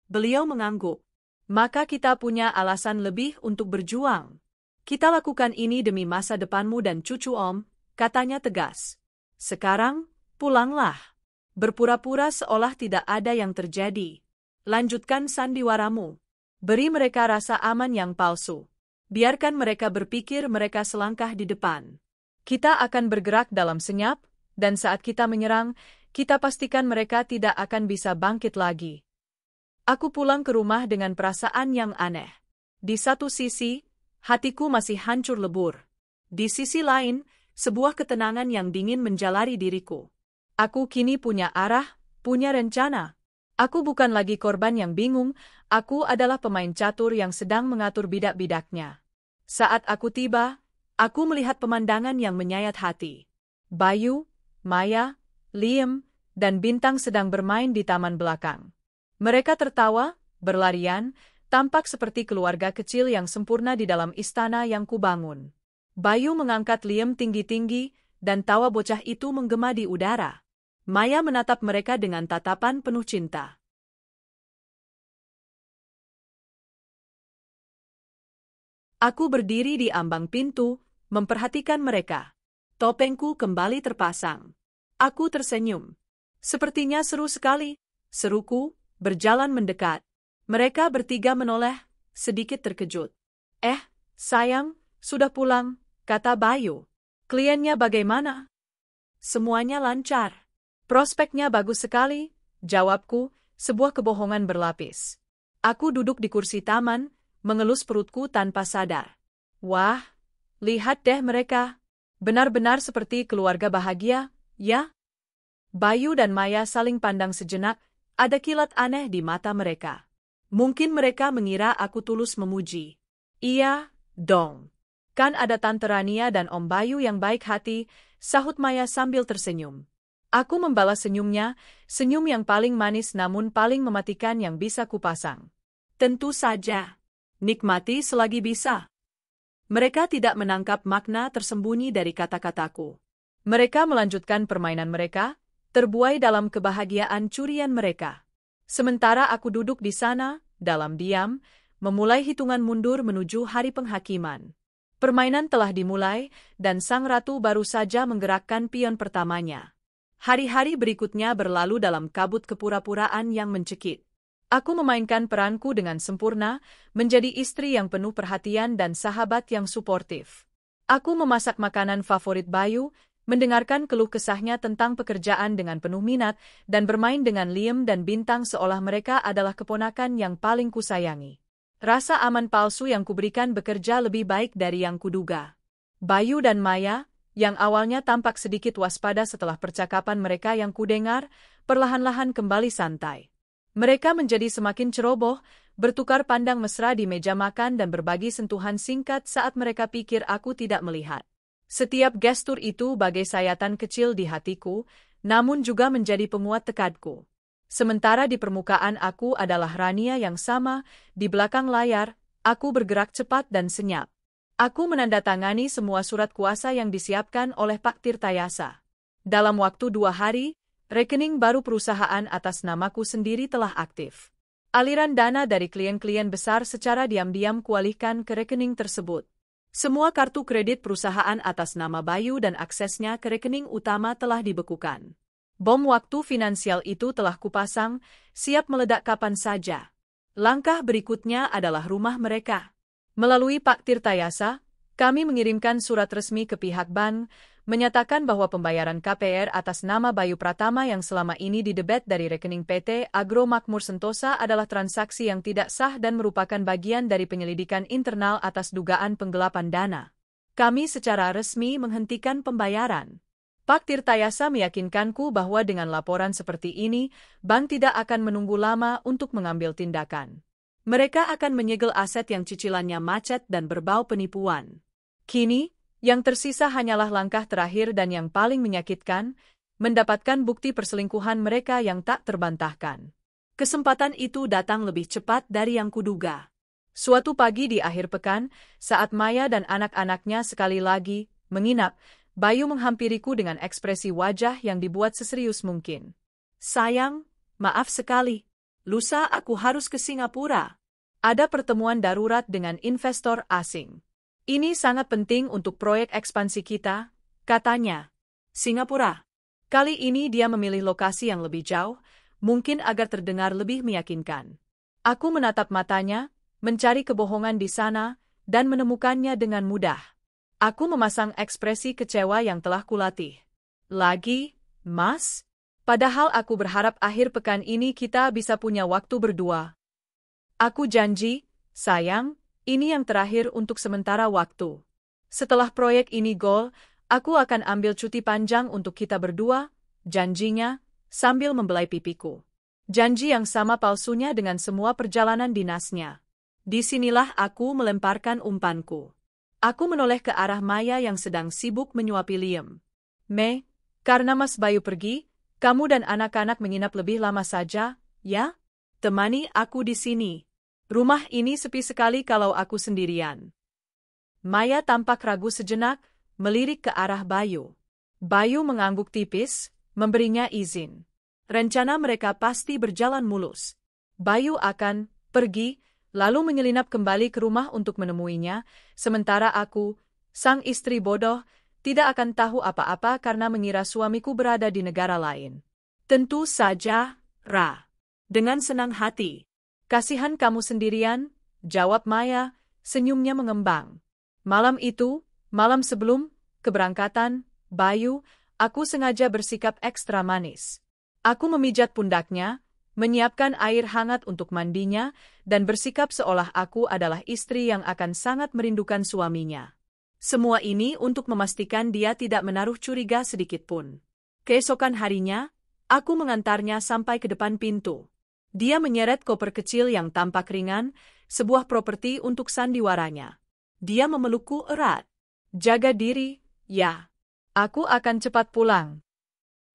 Beliau mengangguk. Maka kita punya alasan lebih untuk berjuang. Kita lakukan ini demi masa depanmu dan cucu Om, katanya tegas. Sekarang, pulanglah. Berpura-pura seolah tidak ada yang terjadi. Lanjutkan sandiwaramu. Beri mereka rasa aman yang palsu. Biarkan mereka berpikir mereka selangkah di depan. Kita akan bergerak dalam senyap, dan saat kita menyerang, kita pastikan mereka tidak akan bisa bangkit lagi. Aku pulang ke rumah dengan perasaan yang aneh. Di satu sisi, hatiku masih hancur lebur. Di sisi lain, sebuah ketenangan yang dingin menjalari diriku. Aku kini punya arah, punya rencana. Aku bukan lagi korban yang bingung, aku adalah pemain catur yang sedang mengatur bidak-bidaknya. Saat aku tiba, aku melihat pemandangan yang menyayat hati. Bayu, Maya, Liam, dan Bintang sedang bermain di taman belakang. Mereka tertawa, berlarian, tampak seperti keluarga kecil yang sempurna di dalam istana yang kubangun. Bayu mengangkat Liam tinggi-tinggi, dan tawa bocah itu menggema di udara. Maya menatap mereka dengan tatapan penuh cinta. Aku berdiri di ambang pintu, memperhatikan mereka. Topengku kembali terpasang. Aku tersenyum. Sepertinya seru sekali, seruku, berjalan mendekat. Mereka bertiga menoleh, sedikit terkejut. Sayang, sudah pulang, kata Bayu. Kliennya bagaimana? Semuanya lancar. Prospeknya bagus sekali, jawabku, sebuah kebohongan berlapis. Aku duduk di kursi taman, mengelus perutku tanpa sadar. Wah, lihat deh mereka. Benar-benar seperti keluarga bahagia, ya? Bayu dan Maya saling pandang sejenak, ada kilat aneh di mata mereka. Mungkin mereka mengira aku tulus memuji. Iya, dong. Kan ada Tante Rania dan Om Bayu yang baik hati, sahut Maya sambil tersenyum. Aku membalas senyumnya, senyum yang paling manis namun paling mematikan yang bisa kupasang. Tentu saja. Nikmati selagi bisa. Mereka tidak menangkap makna tersembunyi dari kata-kataku. Mereka melanjutkan permainan mereka, terbuai dalam kebahagiaan curian mereka. Sementara aku duduk di sana, dalam diam, memulai hitungan mundur menuju hari penghakiman. Permainan telah dimulai, dan sang ratu baru saja menggerakkan pion pertamanya. Hari-hari berikutnya berlalu dalam kabut kepura-puraan yang mencekik. Aku memainkan peranku dengan sempurna, menjadi istri yang penuh perhatian dan sahabat yang suportif. Aku memasak makanan favorit Bayu, mendengarkan keluh kesahnya tentang pekerjaan dengan penuh minat, dan bermain dengan Liam dan Bintang seolah mereka adalah keponakan yang paling kusayangi. Rasa aman palsu yang kuberikan bekerja lebih baik dari yang kuduga. Bayu dan Maya, yang awalnya tampak sedikit waspada setelah percakapan mereka yang kudengar, perlahan-lahan kembali santai. Mereka menjadi semakin ceroboh, bertukar pandang mesra di meja makan dan berbagi sentuhan singkat saat mereka pikir aku tidak melihat. Setiap gestur itu bagai sayatan kecil di hatiku, namun juga menjadi penguat tekadku. Sementara di permukaan aku adalah Rania yang sama, di belakang layar, aku bergerak cepat dan senyap. Aku menandatangani semua surat kuasa yang disiapkan oleh Pak Tirtayasa. Dalam waktu 2 hari, rekening baru perusahaan atas namaku sendiri telah aktif. Aliran dana dari klien-klien besar secara diam-diam kualihkan ke rekening tersebut. Semua kartu kredit perusahaan atas nama Bayu dan aksesnya ke rekening utama telah dibekukan. Bom waktu finansial itu telah kupasang, siap meledak kapan saja. Langkah berikutnya adalah rumah mereka. Melalui Pak Tirtayasa, kami mengirimkan surat resmi ke pihak bank, menyatakan bahwa pembayaran KPR atas nama Bayu Pratama yang selama ini didebet dari rekening PT Agro Makmur Sentosa adalah transaksi yang tidak sah dan merupakan bagian dari penyelidikan internal atas dugaan penggelapan dana. Kami secara resmi menghentikan pembayaran. Pak Tirtayasa meyakinkanku bahwa dengan laporan seperti ini, bank tidak akan menunggu lama untuk mengambil tindakan. Mereka akan menyegel aset yang cicilannya macet dan berbau penipuan. Kini, yang tersisa hanyalah langkah terakhir dan yang paling menyakitkan, mendapatkan bukti perselingkuhan mereka yang tak terbantahkan. Kesempatan itu datang lebih cepat dari yang kuduga. Suatu pagi di akhir pekan, saat Maya dan anak-anaknya sekali lagi menginap, Bayu menghampiriku dengan ekspresi wajah yang dibuat seserius mungkin. Sayang, maaf sekali. Lusa aku harus ke Singapura. Ada pertemuan darurat dengan investor asing. Ini sangat penting untuk proyek ekspansi kita, katanya. Singapura. Kali ini dia memilih lokasi yang lebih jauh, mungkin agar terdengar lebih meyakinkan. Aku menatap matanya, mencari kebohongan di sana, dan menemukannya dengan mudah. Aku memasang ekspresi kecewa yang telah kulatih. Lagi, Mas? Padahal aku berharap akhir pekan ini kita bisa punya waktu berdua. Aku janji, sayang, ini yang terakhir untuk sementara waktu. Setelah proyek ini gol, aku akan ambil cuti panjang untuk kita berdua, janjinya, sambil membelai pipiku. Janji yang sama palsunya dengan semua perjalanan dinasnya. Disinilah aku melemparkan umpanku. Aku menoleh ke arah Maya yang sedang sibuk menyuapi Liam. Karena Mas Bayu pergi, kamu dan anak-anak menginap lebih lama saja, ya? Temani aku di sini. Rumah ini sepi sekali kalau aku sendirian. Maya tampak ragu sejenak, melirik ke arah Bayu. Bayu mengangguk tipis, memberinya izin. Rencana mereka pasti berjalan mulus. Bayu akan pergi, lalu menyelinap kembali ke rumah untuk menemuinya, sementara aku, sang istri bodoh, tidak akan tahu apa-apa karena mengira suamiku berada di negara lain. Tentu saja, Ra. Dengan senang hati. Kasihan kamu sendirian, jawab Maya, senyumnya mengembang. Malam itu, malam sebelum keberangkatan, Bayu, aku sengaja bersikap ekstra manis. Aku memijat pundaknya, menyiapkan air hangat untuk mandinya, dan bersikap seolah aku adalah istri yang akan sangat merindukan suaminya. Semua ini untuk memastikan dia tidak menaruh curiga sedikitpun. Keesokan harinya, aku mengantarnya sampai ke depan pintu. Dia menyeret koper kecil yang tampak ringan, sebuah properti untuk sandiwaranya. Dia memelukku erat. Jaga diri, ya. Aku akan cepat pulang.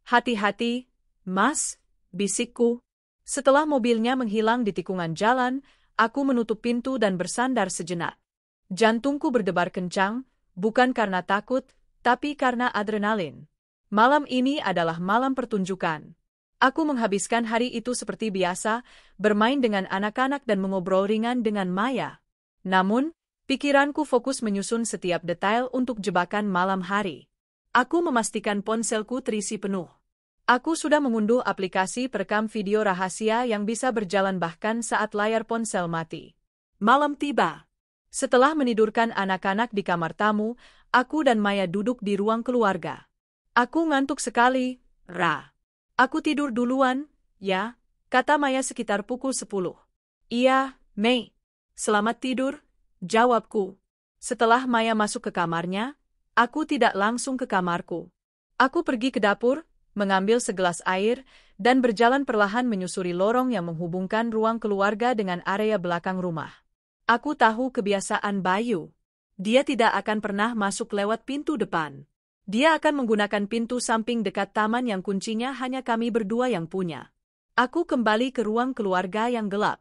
Hati-hati, Mas, bisikku. Setelah mobilnya menghilang di tikungan jalan, aku menutup pintu dan bersandar sejenak. Jantungku berdebar kencang, bukan karena takut, tapi karena adrenalin. Malam ini adalah malam pertunjukan. Aku menghabiskan hari itu seperti biasa, bermain dengan anak-anak dan mengobrol ringan dengan Maya. Namun, pikiranku fokus menyusun setiap detail untuk jebakan malam hari. Aku memastikan ponselku terisi penuh. Aku sudah mengunduh aplikasi perekam video rahasia yang bisa berjalan bahkan saat layar ponsel mati. Malam tiba. Setelah menidurkan anak-anak di kamar tamu, aku dan Maya duduk di ruang keluarga. Aku ngantuk sekali, Ra. Aku tidur duluan, ya, kata Maya sekitar pukul 10. Iya, Mei. Selamat tidur, jawabku. Setelah Maya masuk ke kamarnya, aku tidak langsung ke kamarku. Aku pergi ke dapur, mengambil segelas air, dan berjalan perlahan menyusuri lorong yang menghubungkan ruang keluarga dengan area belakang rumah. Aku tahu kebiasaan Bayu. Dia tidak akan pernah masuk lewat pintu depan. Dia akan menggunakan pintu samping dekat taman yang kuncinya hanya kami berdua yang punya. Aku kembali ke ruang keluarga yang gelap.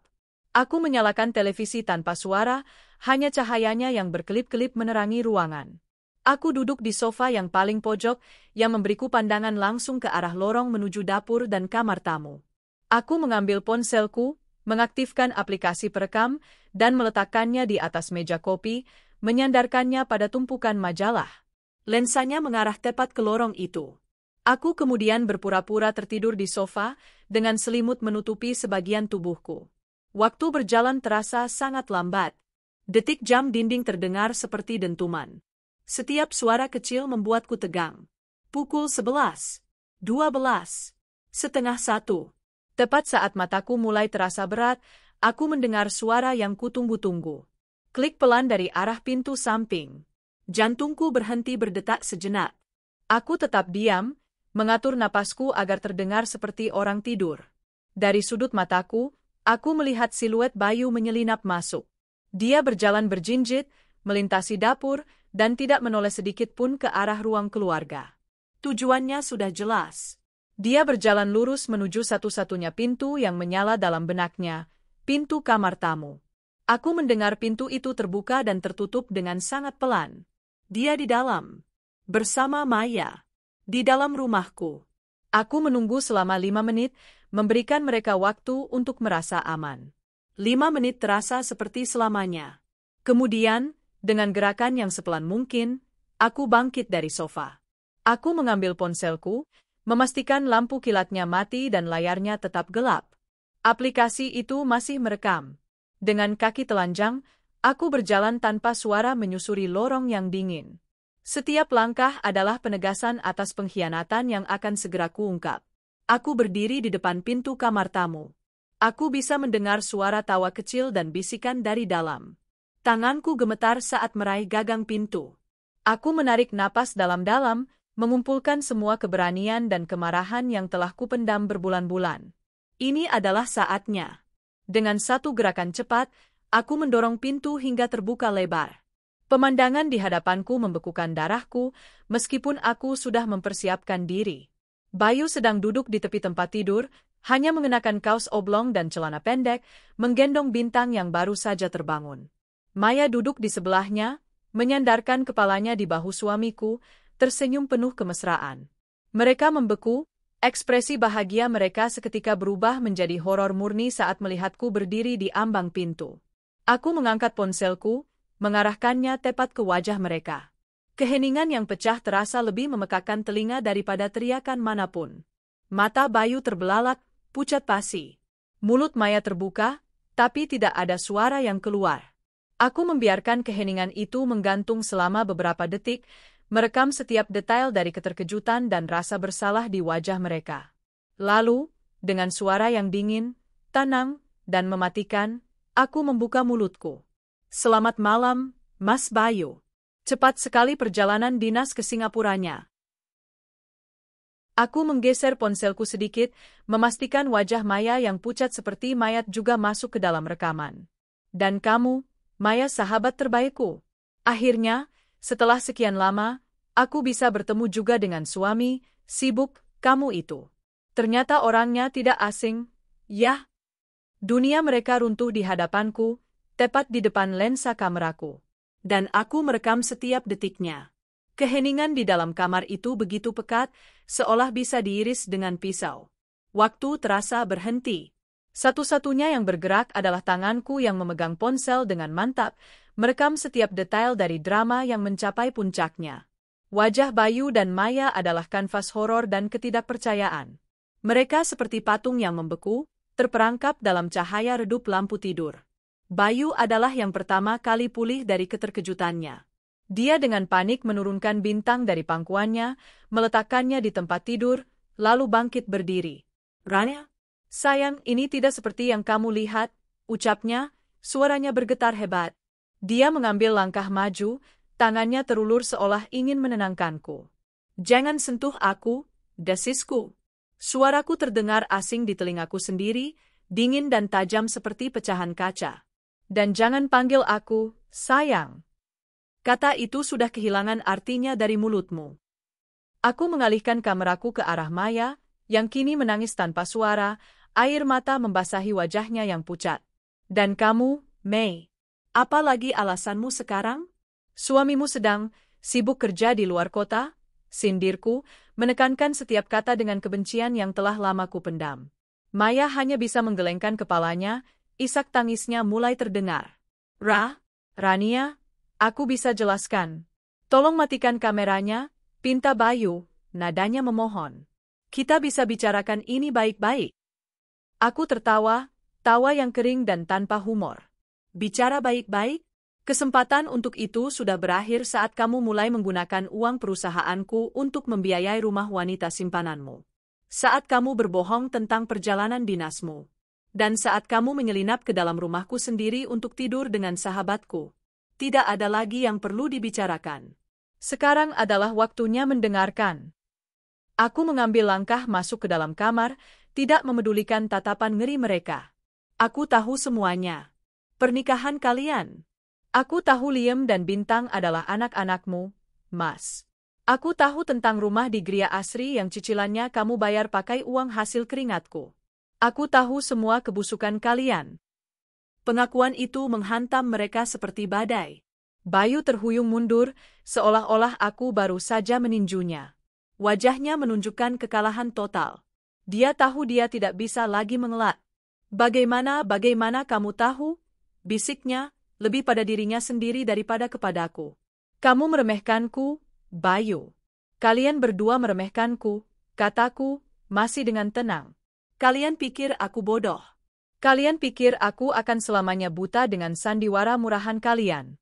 Aku menyalakan televisi tanpa suara, hanya cahayanya yang berkelip-kelip menerangi ruangan. Aku duduk di sofa yang paling pojok, yang memberiku pandangan langsung ke arah lorong menuju dapur dan kamar tamu. Aku mengambil ponselku, mengaktifkan aplikasi perekam, dan meletakkannya di atas meja kopi, menyandarkannya pada tumpukan majalah. Lensanya mengarah tepat ke lorong itu. Aku kemudian berpura-pura tertidur di sofa, dengan selimut menutupi sebagian tubuhku. Waktu berjalan terasa sangat lambat. Detik jam dinding terdengar seperti dentuman. Setiap suara kecil membuatku tegang. Pukul 11, 12, setengah 1. Tepat saat mataku mulai terasa berat, aku mendengar suara yang kutunggu-tunggu. Klik pelan dari arah pintu samping. Jantungku berhenti berdetak sejenak. Aku tetap diam, mengatur napasku agar terdengar seperti orang tidur. Dari sudut mataku, aku melihat siluet Bayu menyelinap masuk. Dia berjalan berjinjit, melintasi dapur, dan tidak menoleh sedikit pun ke arah ruang keluarga. Tujuannya sudah jelas. Dia berjalan lurus menuju satu-satunya pintu yang menyala dalam benaknya, pintu kamar tamu. Aku mendengar pintu itu terbuka dan tertutup dengan sangat pelan. Dia di dalam. Bersama Maya. Di dalam rumahku. Aku menunggu selama 5 menit, memberikan mereka waktu untuk merasa aman. 5 menit terasa seperti selamanya. Kemudian, dengan gerakan yang sepelan mungkin, aku bangkit dari sofa. Aku mengambil ponselku, memastikan lampu kilatnya mati dan layarnya tetap gelap. Aplikasi itu masih merekam. Dengan kaki telanjang, aku berjalan tanpa suara menyusuri lorong yang dingin. Setiap langkah adalah penegasan atas pengkhianatan yang akan segera kuungkap. Aku berdiri di depan pintu kamar tamu. Aku bisa mendengar suara tawa kecil dan bisikan dari dalam. Tanganku gemetar saat meraih gagang pintu. Aku menarik napas dalam-dalam, mengumpulkan semua keberanian dan kemarahan yang telah kupendam berbulan-bulan. Ini adalah saatnya. Dengan satu gerakan cepat, aku mendorong pintu hingga terbuka lebar. Pemandangan di hadapanku membekukan darahku, meskipun aku sudah mempersiapkan diri. Bayu sedang duduk di tepi tempat tidur, hanya mengenakan kaos oblong dan celana pendek, menggendong Bintang yang baru saja terbangun. Maya duduk di sebelahnya, menyandarkan kepalanya di bahu suamiku, tersenyum penuh kemesraan. Mereka membeku, ekspresi bahagia mereka seketika berubah menjadi horor murni saat melihatku berdiri di ambang pintu. Aku mengangkat ponselku, mengarahkannya tepat ke wajah mereka. Keheningan yang pecah terasa lebih memekakkan telinga daripada teriakan manapun. Mata Bayu terbelalak, pucat pasi. Mulut Maya terbuka, tapi tidak ada suara yang keluar. Aku membiarkan keheningan itu menggantung selama beberapa detik, merekam setiap detail dari keterkejutan dan rasa bersalah di wajah mereka. Lalu, dengan suara yang dingin, tenang, dan mematikan, aku membuka mulutku. Selamat malam, Mas Bayu. Cepat sekali perjalanan dinas ke Singapuranya. Aku menggeser ponselku sedikit, memastikan wajah Maya yang pucat seperti mayat juga masuk ke dalam rekaman. Dan kamu, Maya sahabat terbaikku. Akhirnya, setelah sekian lama, aku bisa bertemu juga dengan suami, sibuk, kamu itu. Ternyata orangnya tidak asing, ya. Dunia mereka runtuh di hadapanku, tepat di depan lensa kameraku. Dan aku merekam setiap detiknya. Keheningan di dalam kamar itu begitu pekat, seolah bisa diiris dengan pisau. Waktu terasa berhenti. Satu-satunya yang bergerak adalah tanganku yang memegang ponsel dengan mantap, merekam setiap detail dari drama yang mencapai puncaknya. Wajah Bayu dan Maya adalah kanvas horor dan ketidakpercayaan. Mereka seperti patung yang membeku, terperangkap dalam cahaya redup lampu tidur. Bayu adalah yang pertama kali pulih dari keterkejutannya. Dia dengan panik menurunkan Bintang dari pangkuannya, meletakkannya di tempat tidur, lalu bangkit berdiri. "Rania? Sayang, ini tidak seperti yang kamu lihat," ucapnya, Suaranya bergetar hebat. Dia mengambil langkah maju, tangannya terulur seolah ingin menenangkanku. Jangan sentuh aku, desisku. Suaraku terdengar asing di telingaku sendiri, dingin dan tajam seperti pecahan kaca. Dan jangan panggil aku, sayang. Kata itu sudah kehilangan artinya dari mulutmu. Aku mengalihkan kameraku ke arah Maya, yang kini menangis tanpa suara, air mata membasahi wajahnya yang pucat. Dan kamu, Mei, apa lagi alasanmu sekarang? Suamimu sedang sibuk kerja di luar kota? Sindirku, menekankan setiap kata dengan kebencian yang telah lama kupendam. Maya hanya bisa menggelengkan kepalanya, isak tangisnya mulai terdengar. Rania, aku bisa jelaskan. Tolong matikan kameranya, pinta Bayu, nadanya memohon. Kita bisa bicarakan ini baik-baik. Aku tertawa, tawa yang kering dan tanpa humor. Bicara baik-baik? Kesempatan untuk itu sudah berakhir saat kamu mulai menggunakan uang perusahaanku untuk membiayai rumah wanita simpananmu. Saat kamu berbohong tentang perjalanan dinasmu. Dan saat kamu menyelinap ke dalam rumahku sendiri untuk tidur dengan sahabatku. Tidak ada lagi yang perlu dibicarakan. Sekarang adalah waktunya mendengarkan. Aku mengambil langkah masuk ke dalam kamar, tidak memedulikan tatapan ngeri mereka. Aku tahu semuanya. Pernikahan kalian. Aku tahu Liam dan Bintang adalah anak-anakmu, Mas. Aku tahu tentang rumah di Gria Asri yang cicilannya kamu bayar pakai uang hasil keringatku. Aku tahu semua kebusukan kalian. Pengakuan itu menghantam mereka seperti badai. Bayu terhuyung mundur, seolah-olah aku baru saja meninjunya. Wajahnya menunjukkan kekalahan total. Dia tahu dia tidak bisa lagi mengelak. Bagaimana kamu tahu? Bisiknya, lebih pada dirinya sendiri daripada kepadaku. Kamu meremehkanku, Bayu. Kalian berdua meremehkanku, kataku, masih dengan tenang. Kalian pikir aku bodoh. Kalian pikir aku akan selamanya buta dengan sandiwara murahan kalian.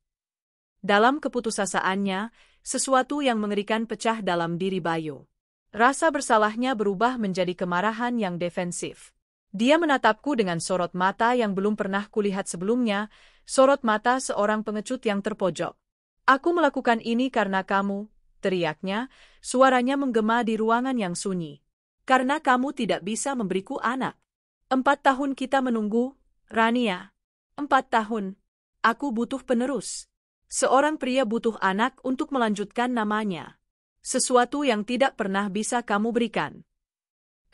Dalam keputusasaannya, sesuatu yang mengerikan pecah dalam diri Bayu. Rasa bersalahnya berubah menjadi kemarahan yang defensif. Dia menatapku dengan sorot mata yang belum pernah kulihat sebelumnya, sorot mata seorang pengecut yang terpojok. Aku melakukan ini karena kamu, teriaknya, suaranya menggema di ruangan yang sunyi. Karena kamu tidak bisa memberiku anak. 4 tahun kita menunggu, Rania. 4 tahun. Aku butuh penerus. Seorang pria butuh anak untuk melanjutkan namanya. Sesuatu yang tidak pernah bisa kamu berikan.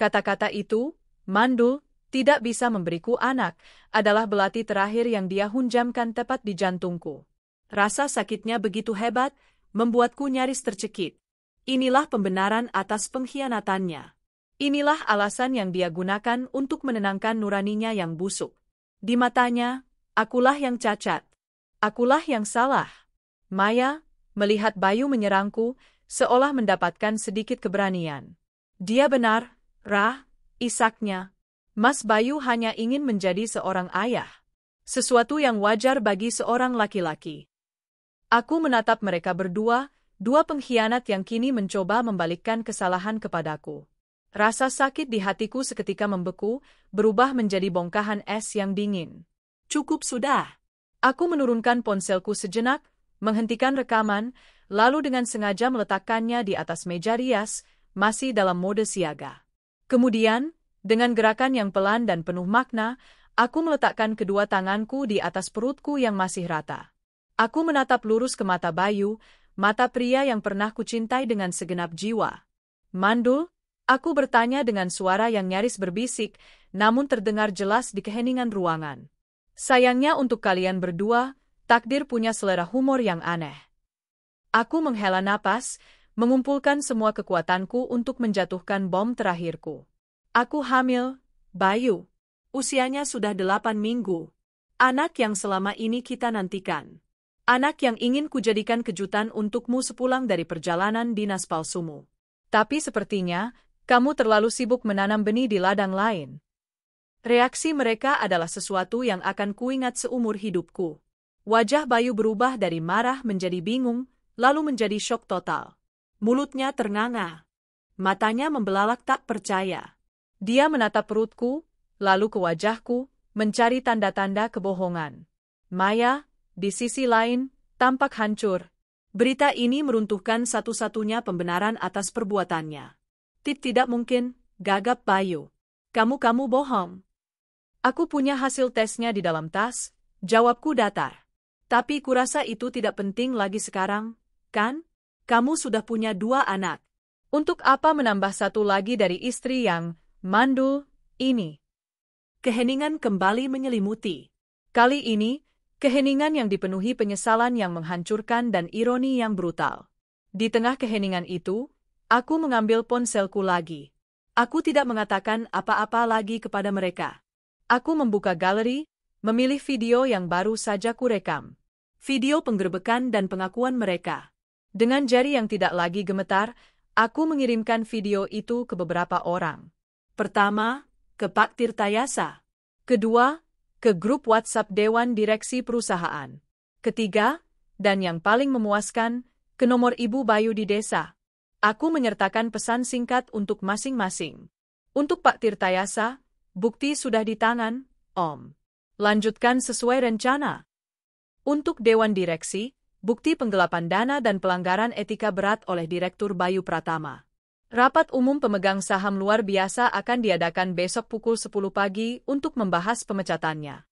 Kata-kata itu, mandul, tidak bisa memberiku anak, adalah belati terakhir yang dia hunjamkan tepat di jantungku. Rasa sakitnya begitu hebat, membuatku nyaris tercekik. Inilah pembenaran atas pengkhianatannya. Inilah alasan yang dia gunakan untuk menenangkan nuraninya yang busuk. Di matanya, akulah yang cacat. Akulah yang salah. Maya, melihat Bayu menyerangku, seolah mendapatkan sedikit keberanian. Dia benar, isaknya. Mas Bayu hanya ingin menjadi seorang ayah. Sesuatu yang wajar bagi seorang laki-laki. Aku menatap mereka berdua, dua pengkhianat yang kini mencoba membalikkan kesalahan kepadaku. Rasa sakit di hatiku seketika membeku, berubah menjadi bongkahan es yang dingin. Cukup sudah. Aku menurunkan ponselku sejenak, menghentikan rekaman, lalu dengan sengaja meletakkannya di atas meja rias, masih dalam mode siaga. Kemudian, dengan gerakan yang pelan dan penuh makna, aku meletakkan kedua tanganku di atas perutku yang masih rata. Aku menatap lurus ke mata Bayu, mata pria yang pernah kucintai dengan segenap jiwa. Mandul, aku bertanya dengan suara yang nyaris berbisik, namun terdengar jelas di keheningan ruangan. Sayangnya untuk kalian berdua, takdir punya selera humor yang aneh. Aku menghela napas, mengumpulkan semua kekuatanku untuk menjatuhkan bom terakhirku. Aku hamil, Bayu. Usianya sudah 8 minggu. Anak yang selama ini kita nantikan. Anak yang ingin kujadikan kejutan untukmu sepulang dari perjalanan dinas palsumu. Tapi sepertinya, kamu terlalu sibuk menanam benih di ladang lain. Reaksi mereka adalah sesuatu yang akan kuingat seumur hidupku. Wajah Bayu berubah dari marah menjadi bingung, lalu menjadi syok total. Mulutnya ternganga. Matanya membelalak tak percaya. Dia menatap perutku, lalu ke wajahku, mencari tanda-tanda kebohongan. Maya, di sisi lain, tampak hancur. Berita ini meruntuhkan satu-satunya pembenaran atas perbuatannya. Tidak mungkin, gagap Bayu. Kamu bohong. Aku punya hasil tesnya di dalam tas, jawabku datar. Tapi kurasa itu tidak penting lagi sekarang, kan? Kamu sudah punya 2 anak. Untuk apa menambah satu lagi dari istri yang mandul ini? Keheningan kembali menyelimuti. Kali ini, keheningan yang dipenuhi penyesalan yang menghancurkan dan ironi yang brutal. Di tengah keheningan itu, aku mengambil ponselku lagi. Aku tidak mengatakan apa-apa lagi kepada mereka. Aku membuka galeri, memilih video yang baru saja kurekam. Video penggerebekan dan pengakuan mereka. Dengan jari yang tidak lagi gemetar, aku mengirimkan video itu ke beberapa orang. Pertama, ke Pak Tirtayasa. Kedua, ke grup WhatsApp Dewan Direksi Perusahaan. Ketiga, dan yang paling memuaskan, ke nomor Ibu Bayu di desa. Aku menyertakan pesan singkat untuk masing-masing. Untuk Pak Tirtayasa, bukti sudah di tangan, Om. Lanjutkan sesuai rencana. Untuk Dewan Direksi, bukti penggelapan dana dan pelanggaran etika berat oleh Direktur Bayu Pratama. Rapat umum pemegang saham luar biasa akan diadakan besok pukul 10 pagi untuk membahas pemecatannya.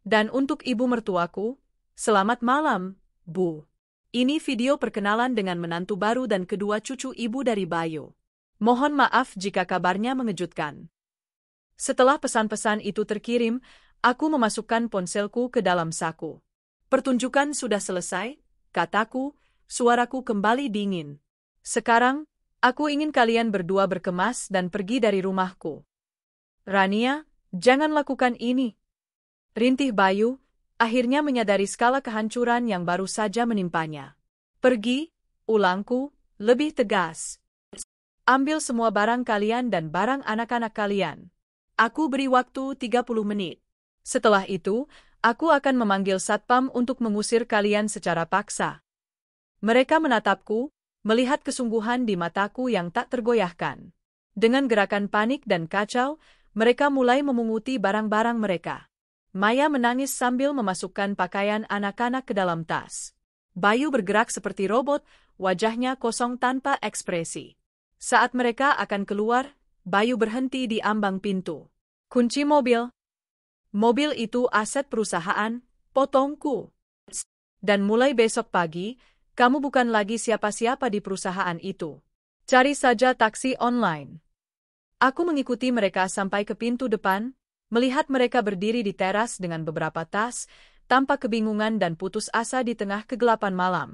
Dan untuk ibu mertuaku, selamat malam, Bu. Ini video perkenalan dengan menantu baru dan kedua cucu ibu dari Bayu. Mohon maaf jika kabarnya mengejutkan. Setelah pesan-pesan itu terkirim, aku memasukkan ponselku ke dalam saku. Pertunjukan sudah selesai, kataku, suaraku kembali dingin. Sekarang, aku ingin kalian berdua berkemas dan pergi dari rumahku. Rania, jangan lakukan ini. Rintih Bayu, akhirnya menyadari skala kehancuran yang baru saja menimpanya. Pergi, ulangku, lebih tegas. Ambil semua barang kalian dan barang anak-anak kalian. Aku beri waktu 30 menit. Setelah itu, aku akan memanggil satpam untuk mengusir kalian secara paksa. Mereka menatapku, melihat kesungguhan di mataku yang tak tergoyahkan. Dengan gerakan panik dan kacau, mereka mulai memunguti barang-barang mereka. Maya menangis sambil memasukkan pakaian anak-anak ke dalam tas. Bayu bergerak seperti robot, wajahnya kosong tanpa ekspresi. Saat mereka akan keluar, Bayu berhenti di ambang pintu. Kunci mobil. Mobil itu aset perusahaan, potongku. Dan mulai besok pagi, kamu bukan lagi siapa-siapa di perusahaan itu. Cari saja taksi online. Aku mengikuti mereka sampai ke pintu depan, melihat mereka berdiri di teras dengan beberapa tas, tanpa kebingungan dan putus asa di tengah kegelapan malam.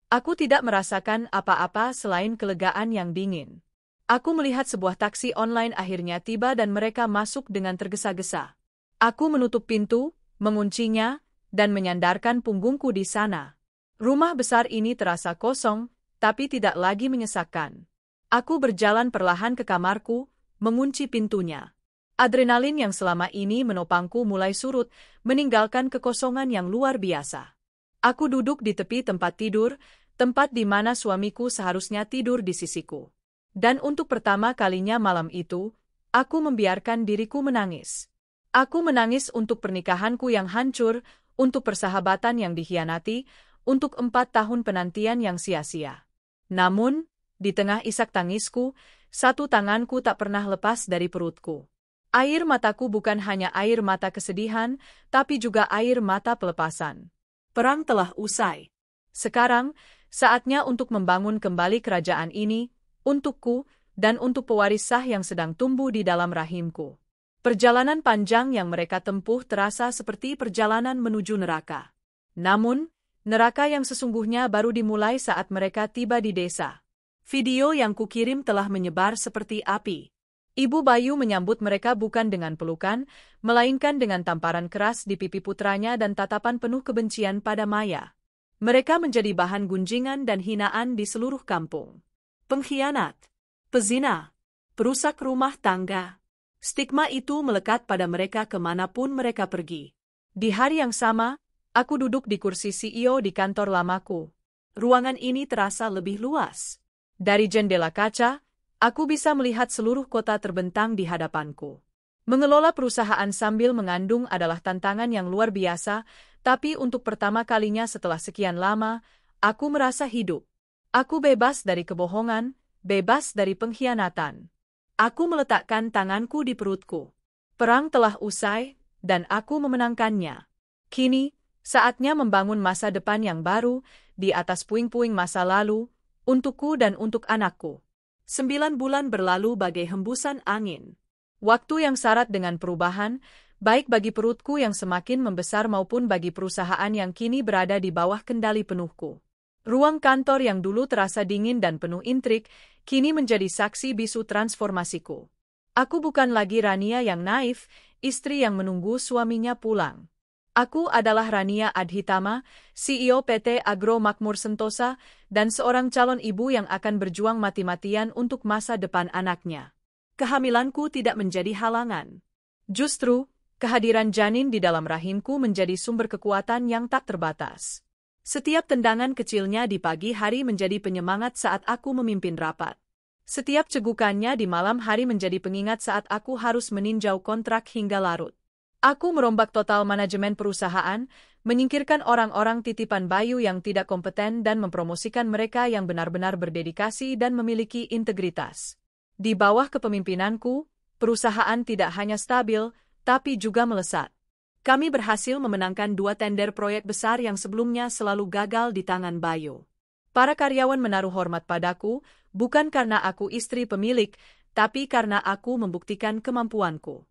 Aku tidak merasakan apa-apa selain kelegaan yang dingin. Aku melihat sebuah taksi online akhirnya tiba dan mereka masuk dengan tergesa-gesa. Aku menutup pintu, menguncinya, dan menyandarkan punggungku di sana. Rumah besar ini terasa kosong, tapi tidak lagi menyesakkan. Aku berjalan perlahan ke kamarku, mengunci pintunya. Adrenalin yang selama ini menopangku mulai surut, meninggalkan kekosongan yang luar biasa. Aku duduk di tepi tempat tidur, tempat di mana suamiku seharusnya tidur di sisiku. Dan untuk pertama kalinya malam itu, aku membiarkan diriku menangis. Aku menangis untuk pernikahanku yang hancur, untuk persahabatan yang dikhianati, untuk 4 tahun penantian yang sia-sia. Namun, di tengah isak tangisku, satu tanganku tak pernah lepas dari perutku. Air mataku bukan hanya air mata kesedihan, tapi juga air mata pelepasan. Perang telah usai. Sekarang, saatnya untuk membangun kembali kerajaan ini, untukku, dan untuk pewaris sah yang sedang tumbuh di dalam rahimku. Perjalanan panjang yang mereka tempuh terasa seperti perjalanan menuju neraka. Namun, neraka yang sesungguhnya baru dimulai saat mereka tiba di desa. Video yang kukirim telah menyebar seperti api. Ibu Bayu menyambut mereka bukan dengan pelukan, melainkan dengan tamparan keras di pipi putranya dan tatapan penuh kebencian pada Maya. Mereka menjadi bahan gunjingan dan hinaan di seluruh kampung. Pengkhianat, pezina, perusak rumah tangga. Stigma itu melekat pada mereka kemanapun mereka pergi. Di hari yang sama, aku duduk di kursi CEO di kantor lamaku. Ruangan ini terasa lebih luas. Dari jendela kaca, aku bisa melihat seluruh kota terbentang di hadapanku. Mengelola perusahaan sambil mengandung adalah tantangan yang luar biasa, Tapi untuk pertama kalinya setelah sekian lama, aku merasa hidup. Aku bebas dari kebohongan, bebas dari pengkhianatan. Aku meletakkan tanganku di perutku. Perang telah usai, dan aku memenangkannya. Kini, saatnya membangun masa depan yang baru, di atas puing-puing masa lalu, untukku dan untuk anakku. 9 bulan berlalu bagai hembusan angin. Waktu yang syarat dengan perubahan, baik bagi perutku yang semakin membesar maupun bagi perusahaan yang kini berada di bawah kendali penuhku. Ruang kantor yang dulu terasa dingin dan penuh intrik, kini menjadi saksi bisu transformasiku. Aku bukan lagi Rania yang naif, istri yang menunggu suaminya pulang. Aku adalah Rania Adhitama, CEO PT Agro Makmur Sentosa, dan seorang calon ibu yang akan berjuang mati-matian untuk masa depan anaknya. Kehamilanku tidak menjadi halangan. Justru, kehadiran janin di dalam rahimku menjadi sumber kekuatan yang tak terbatas. Setiap tendangan kecilnya di pagi hari menjadi penyemangat saat aku memimpin rapat. Setiap cegukannya di malam hari menjadi pengingat saat aku harus meninjau kontrak hingga larut. Aku merombak total manajemen perusahaan, menyingkirkan orang-orang titipan bayu yang tidak kompeten dan mempromosikan mereka yang benar-benar berdedikasi dan memiliki integritas. Di bawah kepemimpinanku, perusahaan tidak hanya stabil, tapi juga melesat. Kami berhasil memenangkan 2 tender proyek besar yang sebelumnya selalu gagal di tangan Bayu. Para karyawan menaruh hormat padaku, bukan karena aku istri pemilik, tapi karena aku membuktikan kemampuanku.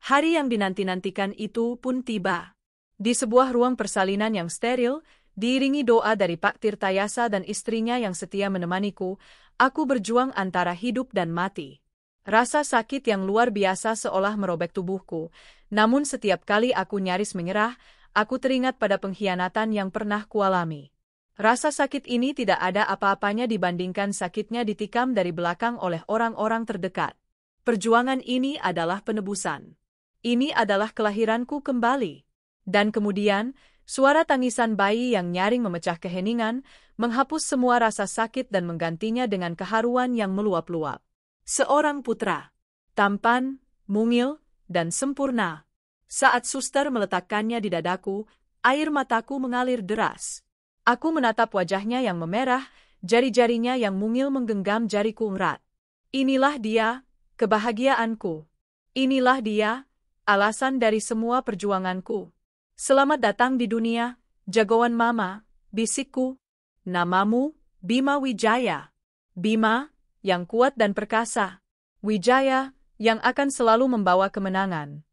Hari yang dinanti-nantikan itu pun tiba. Di sebuah ruang persalinan yang steril, diiringi doa dari Pak Tirtayasa dan istrinya yang setia menemaniku, aku berjuang antara hidup dan mati. Rasa sakit yang luar biasa seolah merobek tubuhku, namun setiap kali aku nyaris menyerah, aku teringat pada pengkhianatan yang pernah kualami. Rasa sakit ini tidak ada apa-apanya dibandingkan sakitnya ditikam dari belakang oleh orang-orang terdekat. Perjuangan ini adalah penebusan. Ini adalah kelahiranku kembali. Dan kemudian, suara tangisan bayi yang nyaring memecah keheningan, menghapus semua rasa sakit dan menggantinya dengan keharuan yang meluap-luap. Seorang putra, tampan, mungil, dan sempurna. Saat suster meletakkannya di dadaku, air mataku mengalir deras. Aku menatap wajahnya yang memerah, jari-jarinya yang mungil menggenggam jariku erat. Inilah dia, kebahagiaanku. Inilah dia, alasan dari semua perjuanganku. Selamat datang di dunia, jagoan mama, bisikku. Namamu, Bima Wijaya. Bima, yang kuat dan perkasa. Wijaya, yang akan selalu membawa kemenangan.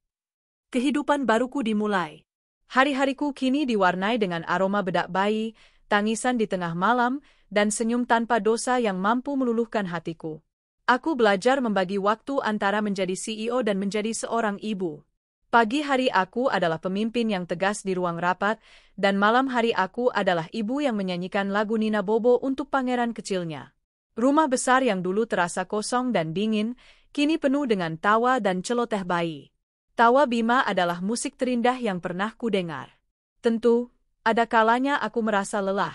Kehidupan baruku dimulai. Hari-hariku kini diwarnai dengan aroma bedak bayi, tangisan di tengah malam, dan senyum tanpa dosa yang mampu meluluhkan hatiku. Aku belajar membagi waktu antara menjadi CEO dan menjadi seorang ibu. Pagi hari aku adalah pemimpin yang tegas di ruang rapat, dan malam hari aku adalah ibu yang menyanyikan lagu Nina Bobo untuk pangeran kecilnya. Rumah besar yang dulu terasa kosong dan dingin, kini penuh dengan tawa dan celoteh bayi. Tawa Bima adalah musik terindah yang pernah kudengar. Tentu, ada kalanya aku merasa lelah.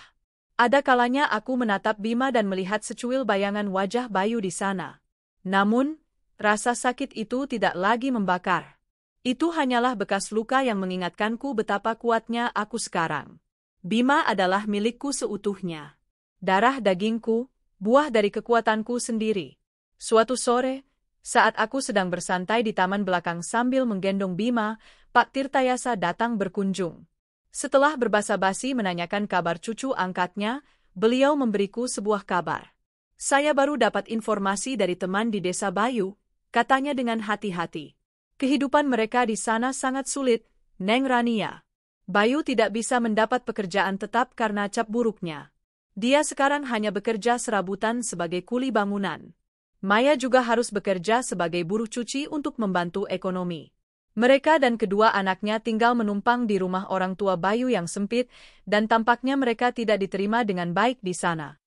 Ada kalanya aku menatap Bima dan melihat secuil bayangan wajah Bayu di sana. Namun, rasa sakit itu tidak lagi membakar. Itu hanyalah bekas luka yang mengingatkanku betapa kuatnya aku sekarang. Bima adalah milikku seutuhnya. Darah dagingku, buah dari kekuatanku sendiri. Suatu sore, saat aku sedang bersantai di taman belakang sambil menggendong Bima, Pak Tirtayasa datang berkunjung. Setelah berbasa-basi menanyakan kabar cucu angkatnya, beliau memberiku sebuah kabar. Saya baru dapat informasi dari teman di desa Bayu, katanya dengan hati-hati. Kehidupan mereka di sana sangat sulit, Neng Rania. Bayu tidak bisa mendapat pekerjaan tetap karena cap buruknya. Dia sekarang hanya bekerja serabutan sebagai kuli bangunan. Maya juga harus bekerja sebagai buruh cuci untuk membantu ekonomi. Mereka dan kedua anaknya tinggal menumpang di rumah orang tua Bayu yang sempit, dan tampaknya mereka tidak diterima dengan baik di sana.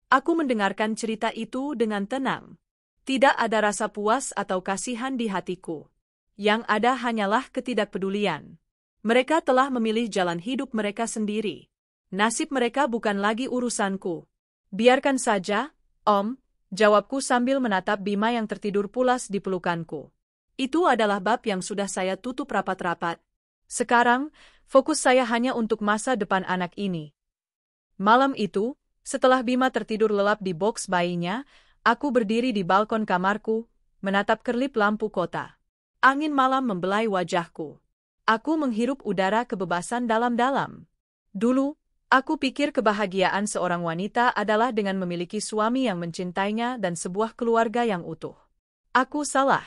Aku mendengarkan cerita itu dengan tenang. Tidak ada rasa puas atau kasihan di hatiku. Yang ada hanyalah ketidakpedulian. Mereka telah memilih jalan hidup mereka sendiri. Nasib mereka bukan lagi urusanku. Biarkan saja, Om, jawabku sambil menatap Bima yang tertidur pulas di pelukanku. Itu adalah bab yang sudah saya tutup rapat-rapat. Sekarang, fokus saya hanya untuk masa depan anak ini. Malam itu, setelah Bima tertidur lelap di boks bayinya, aku berdiri di balkon kamarku, menatap kerlip lampu kota. Angin malam membelai wajahku. Aku menghirup udara kebebasan dalam-dalam. Dulu, aku pikir kebahagiaan seorang wanita adalah dengan memiliki suami yang mencintainya dan sebuah keluarga yang utuh. Aku salah.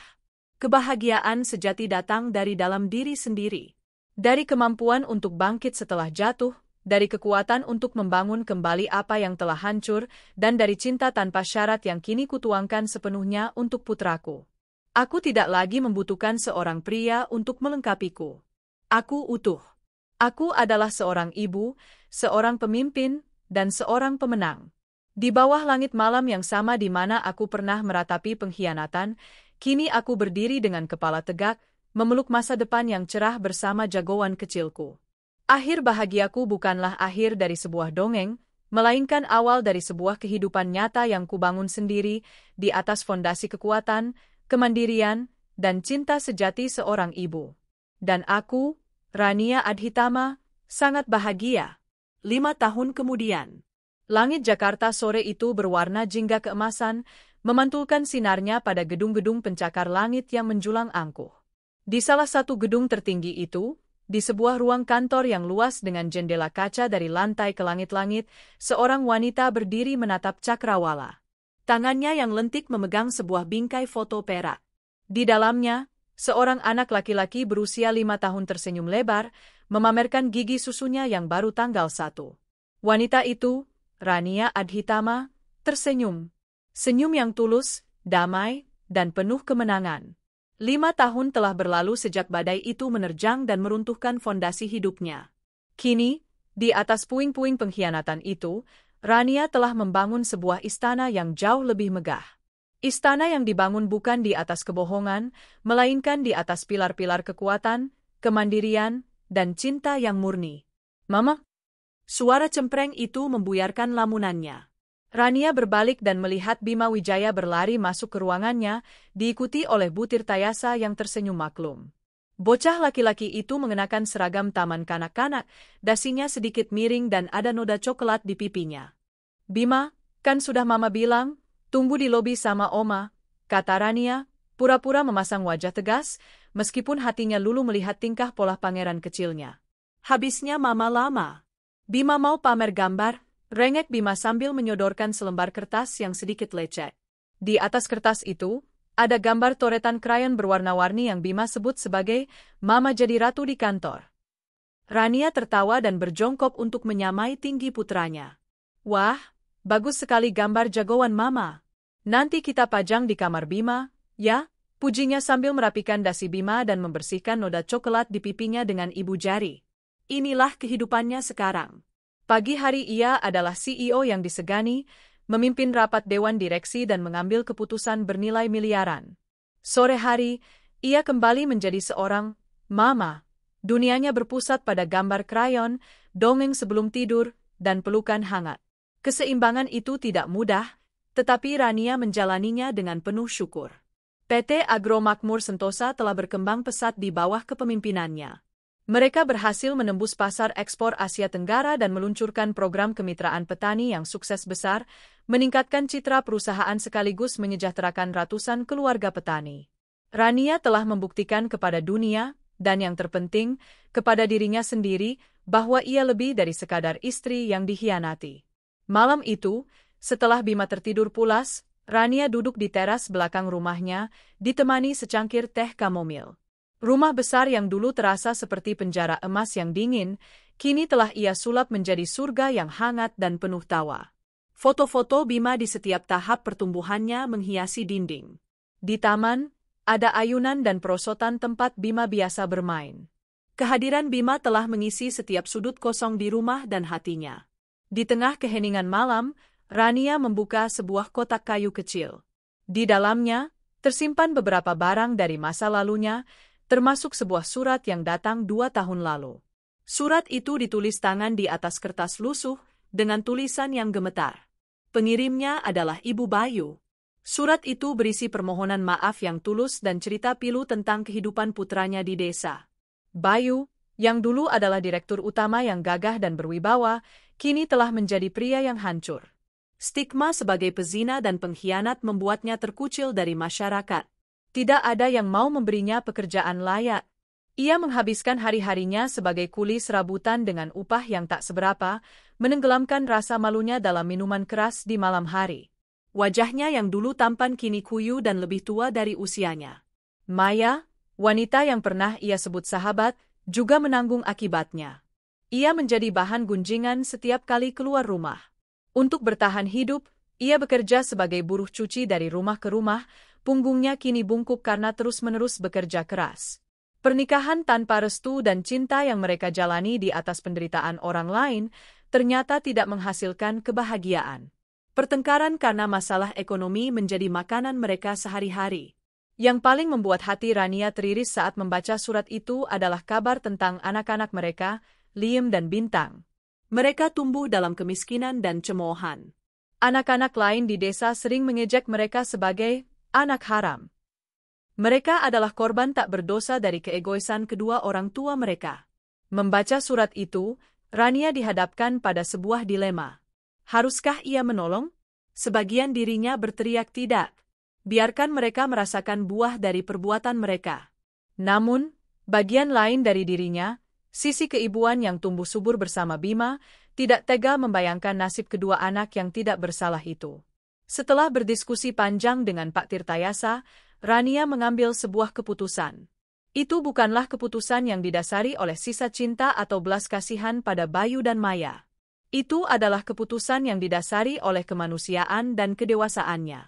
Kebahagiaan sejati datang dari dalam diri sendiri. Dari kemampuan untuk bangkit setelah jatuh, dari kekuatan untuk membangun kembali apa yang telah hancur, dan dari cinta tanpa syarat yang kini kutuangkan sepenuhnya untuk putraku. Aku tidak lagi membutuhkan seorang pria untuk melengkapiku. Aku utuh. Aku adalah seorang ibu, seorang pemimpin, dan seorang pemenang. Di bawah langit malam yang sama di mana aku pernah meratapi pengkhianatan, kini aku berdiri dengan kepala tegak, memeluk masa depan yang cerah bersama jagoan kecilku. Akhir bahagiaku bukanlah akhir dari sebuah dongeng, melainkan awal dari sebuah kehidupan nyata yang kubangun sendiri, di atas fondasi kekuatan, kemandirian, dan cinta sejati seorang ibu. Dan aku, Rania Adhitama, sangat bahagia. 5 tahun kemudian. Langit Jakarta sore itu berwarna jingga keemasan, memantulkan sinarnya pada gedung-gedung pencakar langit yang menjulang angkuh. Di salah satu gedung tertinggi itu, di sebuah ruang kantor yang luas dengan jendela kaca dari lantai ke langit-langit, seorang wanita berdiri menatap cakrawala. Tangannya yang lentik memegang sebuah bingkai foto perak. Di dalamnya, seorang anak laki-laki berusia 5 tahun tersenyum lebar, memamerkan gigi susunya yang baru tanggal 1. Wanita itu, Rania Adhitama, tersenyum. Senyum yang tulus, damai, dan penuh kemenangan. 5 tahun telah berlalu sejak badai itu menerjang dan meruntuhkan fondasi hidupnya. Kini, di atas puing-puing pengkhianatan itu, Rania telah membangun sebuah istana yang jauh lebih megah. Istana yang dibangun bukan di atas kebohongan, melainkan di atas pilar-pilar kekuatan, kemandirian, dan cinta yang murni. "Mama!" Suara cempreng itu membuyarkan lamunannya. Rania berbalik dan melihat Bima Wijaya berlari masuk ke ruangannya, diikuti oleh butir Tayasa yang tersenyum maklum. Bocah laki-laki itu mengenakan seragam taman kanak-kanak, dasinya sedikit miring dan ada noda coklat di pipinya. "Bima, kan sudah Mama bilang, tunggu di lobi sama Oma," kata Rania, pura-pura memasang wajah tegas, meskipun hatinya lulu melihat tingkah pola pangeran kecilnya. "Habisnya Mama lama. Bima mau pamer gambar," rengek Bima sambil menyodorkan selembar kertas yang sedikit lecek. Di atas kertas itu, ada gambar toretan krayon berwarna-warni yang Bima sebut sebagai "Mama jadi ratu di kantor." Rania tertawa dan berjongkok untuk menyamai tinggi putranya. "Wah, bagus sekali gambar jagoan Mama. Nanti kita pajang di kamar Bima, ya?" pujinya sambil merapikan dasi Bima dan membersihkan noda coklat di pipinya dengan ibu jari. Inilah kehidupannya sekarang. Pagi hari ia adalah CEO yang disegani, memimpin rapat dewan direksi dan mengambil keputusan bernilai miliaran. Sore hari, ia kembali menjadi seorang mama. Dunianya berpusat pada gambar krayon, dongeng sebelum tidur, dan pelukan hangat. Keseimbangan itu tidak mudah, tetapi Rania menjalaninya dengan penuh syukur. PT Agro Makmur Sentosa telah berkembang pesat di bawah kepemimpinannya. Mereka berhasil menembus pasar ekspor Asia Tenggara dan meluncurkan program kemitraan petani yang sukses besar, meningkatkan citra perusahaan sekaligus menyejahterakan ratusan keluarga petani. Rania telah membuktikan kepada dunia, dan yang terpenting, kepada dirinya sendiri, bahwa ia lebih dari sekadar istri yang dikhianati. Malam itu, setelah Bima tertidur pulas, Rania duduk di teras belakang rumahnya, ditemani secangkir teh kamomil. Rumah besar yang dulu terasa seperti penjara emas yang dingin, kini telah ia sulap menjadi surga yang hangat dan penuh tawa. Foto-foto Bima di setiap tahap pertumbuhannya menghiasi dinding. Di taman, ada ayunan dan perosotan tempat Bima biasa bermain. Kehadiran Bima telah mengisi setiap sudut kosong di rumah dan hatinya. Di tengah keheningan malam, Rania membuka sebuah kotak kayu kecil. Di dalamnya, tersimpan beberapa barang dari masa lalunya, termasuk sebuah surat yang datang 2 tahun lalu. Surat itu ditulis tangan di atas kertas lusuh, dengan tulisan yang gemetar. Pengirimnya adalah Ibu Bayu. Surat itu berisi permohonan maaf yang tulus dan cerita pilu tentang kehidupan putranya di desa. Bayu, yang dulu adalah direktur utama yang gagah dan berwibawa, kini telah menjadi pria yang hancur. Stigma sebagai pezina dan pengkhianat membuatnya terkucil dari masyarakat. Tidak ada yang mau memberinya pekerjaan layak. Ia menghabiskan hari-harinya sebagai kuli serabutan dengan upah yang tak seberapa, menenggelamkan rasa malunya dalam minuman keras di malam hari. Wajahnya yang dulu tampan kini kuyu dan lebih tua dari usianya. Maya, wanita yang pernah ia sebut sahabat, juga menanggung akibatnya. Ia menjadi bahan gunjingan setiap kali keluar rumah. Untuk bertahan hidup, ia bekerja sebagai buruh cuci dari rumah ke rumah, punggungnya kini bungkuk karena terus-menerus bekerja keras. Pernikahan tanpa restu dan cinta yang mereka jalani di atas penderitaan orang lain, ternyata tidak menghasilkan kebahagiaan. Pertengkaran karena masalah ekonomi menjadi makanan mereka sehari-hari. Yang paling membuat hati Rania teriris saat membaca surat itu adalah kabar tentang anak-anak mereka, Liam dan Bintang. Mereka tumbuh dalam kemiskinan dan cemoohan. Anak-anak lain di desa sering mengejek mereka sebagai anak haram. Mereka adalah korban tak berdosa dari keegoisan kedua orang tua mereka. Membaca surat itu, Rania dihadapkan pada sebuah dilema. Haruskah ia menolong? Sebagian dirinya berteriak tidak. Biarkan mereka merasakan buah dari perbuatan mereka. Namun, bagian lain dari dirinya, sisi keibuan yang tumbuh subur bersama Bima, tidak tega membayangkan nasib kedua anak yang tidak bersalah itu. Setelah berdiskusi panjang dengan Pak Tirtayasa, Rania mengambil sebuah keputusan. Itu bukanlah keputusan yang didasari oleh sisa cinta atau belas kasihan pada Bayu dan Maya. Itu adalah keputusan yang didasari oleh kemanusiaan dan kedewasaannya.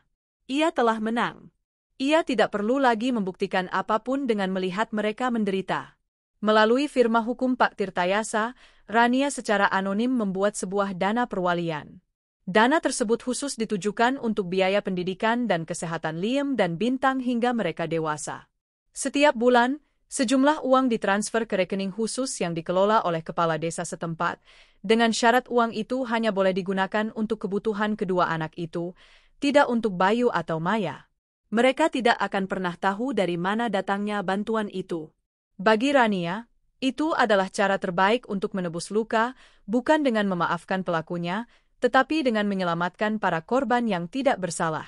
Ia telah menang. Ia tidak perlu lagi membuktikan apapun dengan melihat mereka menderita. Melalui firma hukum Pak Tirtayasa, Rania secara anonim membuat sebuah dana perwalian. Dana tersebut khusus ditujukan untuk biaya pendidikan dan kesehatan Liam dan Bintang hingga mereka dewasa. Setiap bulan, sejumlah uang ditransfer ke rekening khusus yang dikelola oleh kepala desa setempat, dengan syarat uang itu hanya boleh digunakan untuk kebutuhan kedua anak itu, tidak untuk Bayu atau Maya. Mereka tidak akan pernah tahu dari mana datangnya bantuan itu. Bagi Rania, itu adalah cara terbaik untuk menebus luka, bukan dengan memaafkan pelakunya, tetapi dengan menyelamatkan para korban yang tidak bersalah.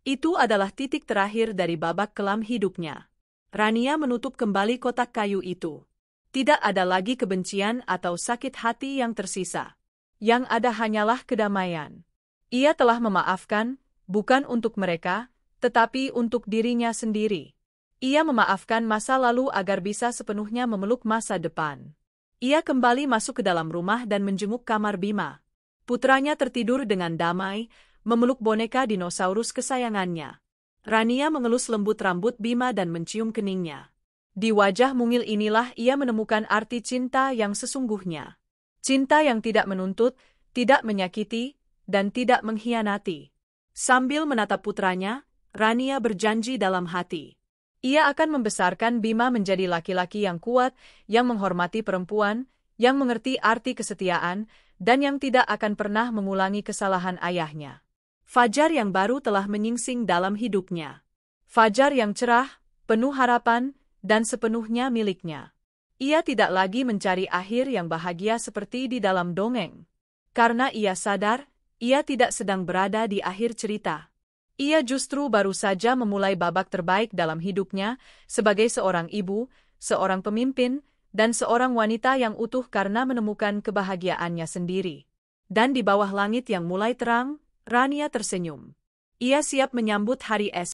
Itu adalah titik terakhir dari babak kelam hidupnya. Rania menutup kembali kotak kayu itu. Tidak ada lagi kebencian atau sakit hati yang tersisa. Yang ada hanyalah kedamaian. Ia telah memaafkan, bukan untuk mereka, tetapi untuk dirinya sendiri. Ia memaafkan masa lalu agar bisa sepenuhnya memeluk masa depan. Ia kembali masuk ke dalam rumah dan menjenguk kamar Bima. Putranya tertidur dengan damai, memeluk boneka dinosaurus kesayangannya. Rania mengelus lembut rambut Bima dan mencium keningnya. Di wajah mungil inilah ia menemukan arti cinta yang sesungguhnya. Cinta yang tidak menuntut, tidak menyakiti, dan tidak mengkhianati. Sambil menatap putranya, Rania berjanji dalam hati. Ia akan membesarkan Bima menjadi laki-laki yang kuat, yang menghormati perempuan, yang mengerti arti kesetiaan, dan yang tidak akan pernah mengulangi kesalahan ayahnya. Fajar yang baru telah menyingsing dalam hidupnya. Fajar yang cerah, penuh harapan, dan sepenuhnya miliknya. Ia tidak lagi mencari akhir yang bahagia seperti di dalam dongeng. Karena ia sadar, ia tidak sedang berada di akhir cerita. Ia justru baru saja memulai babak terbaik dalam hidupnya sebagai seorang ibu, seorang pemimpin, dan seorang wanita yang utuh karena menemukan kebahagiaannya sendiri. Dan di bawah langit yang mulai terang, Rania tersenyum. Ia siap menyambut hari esok.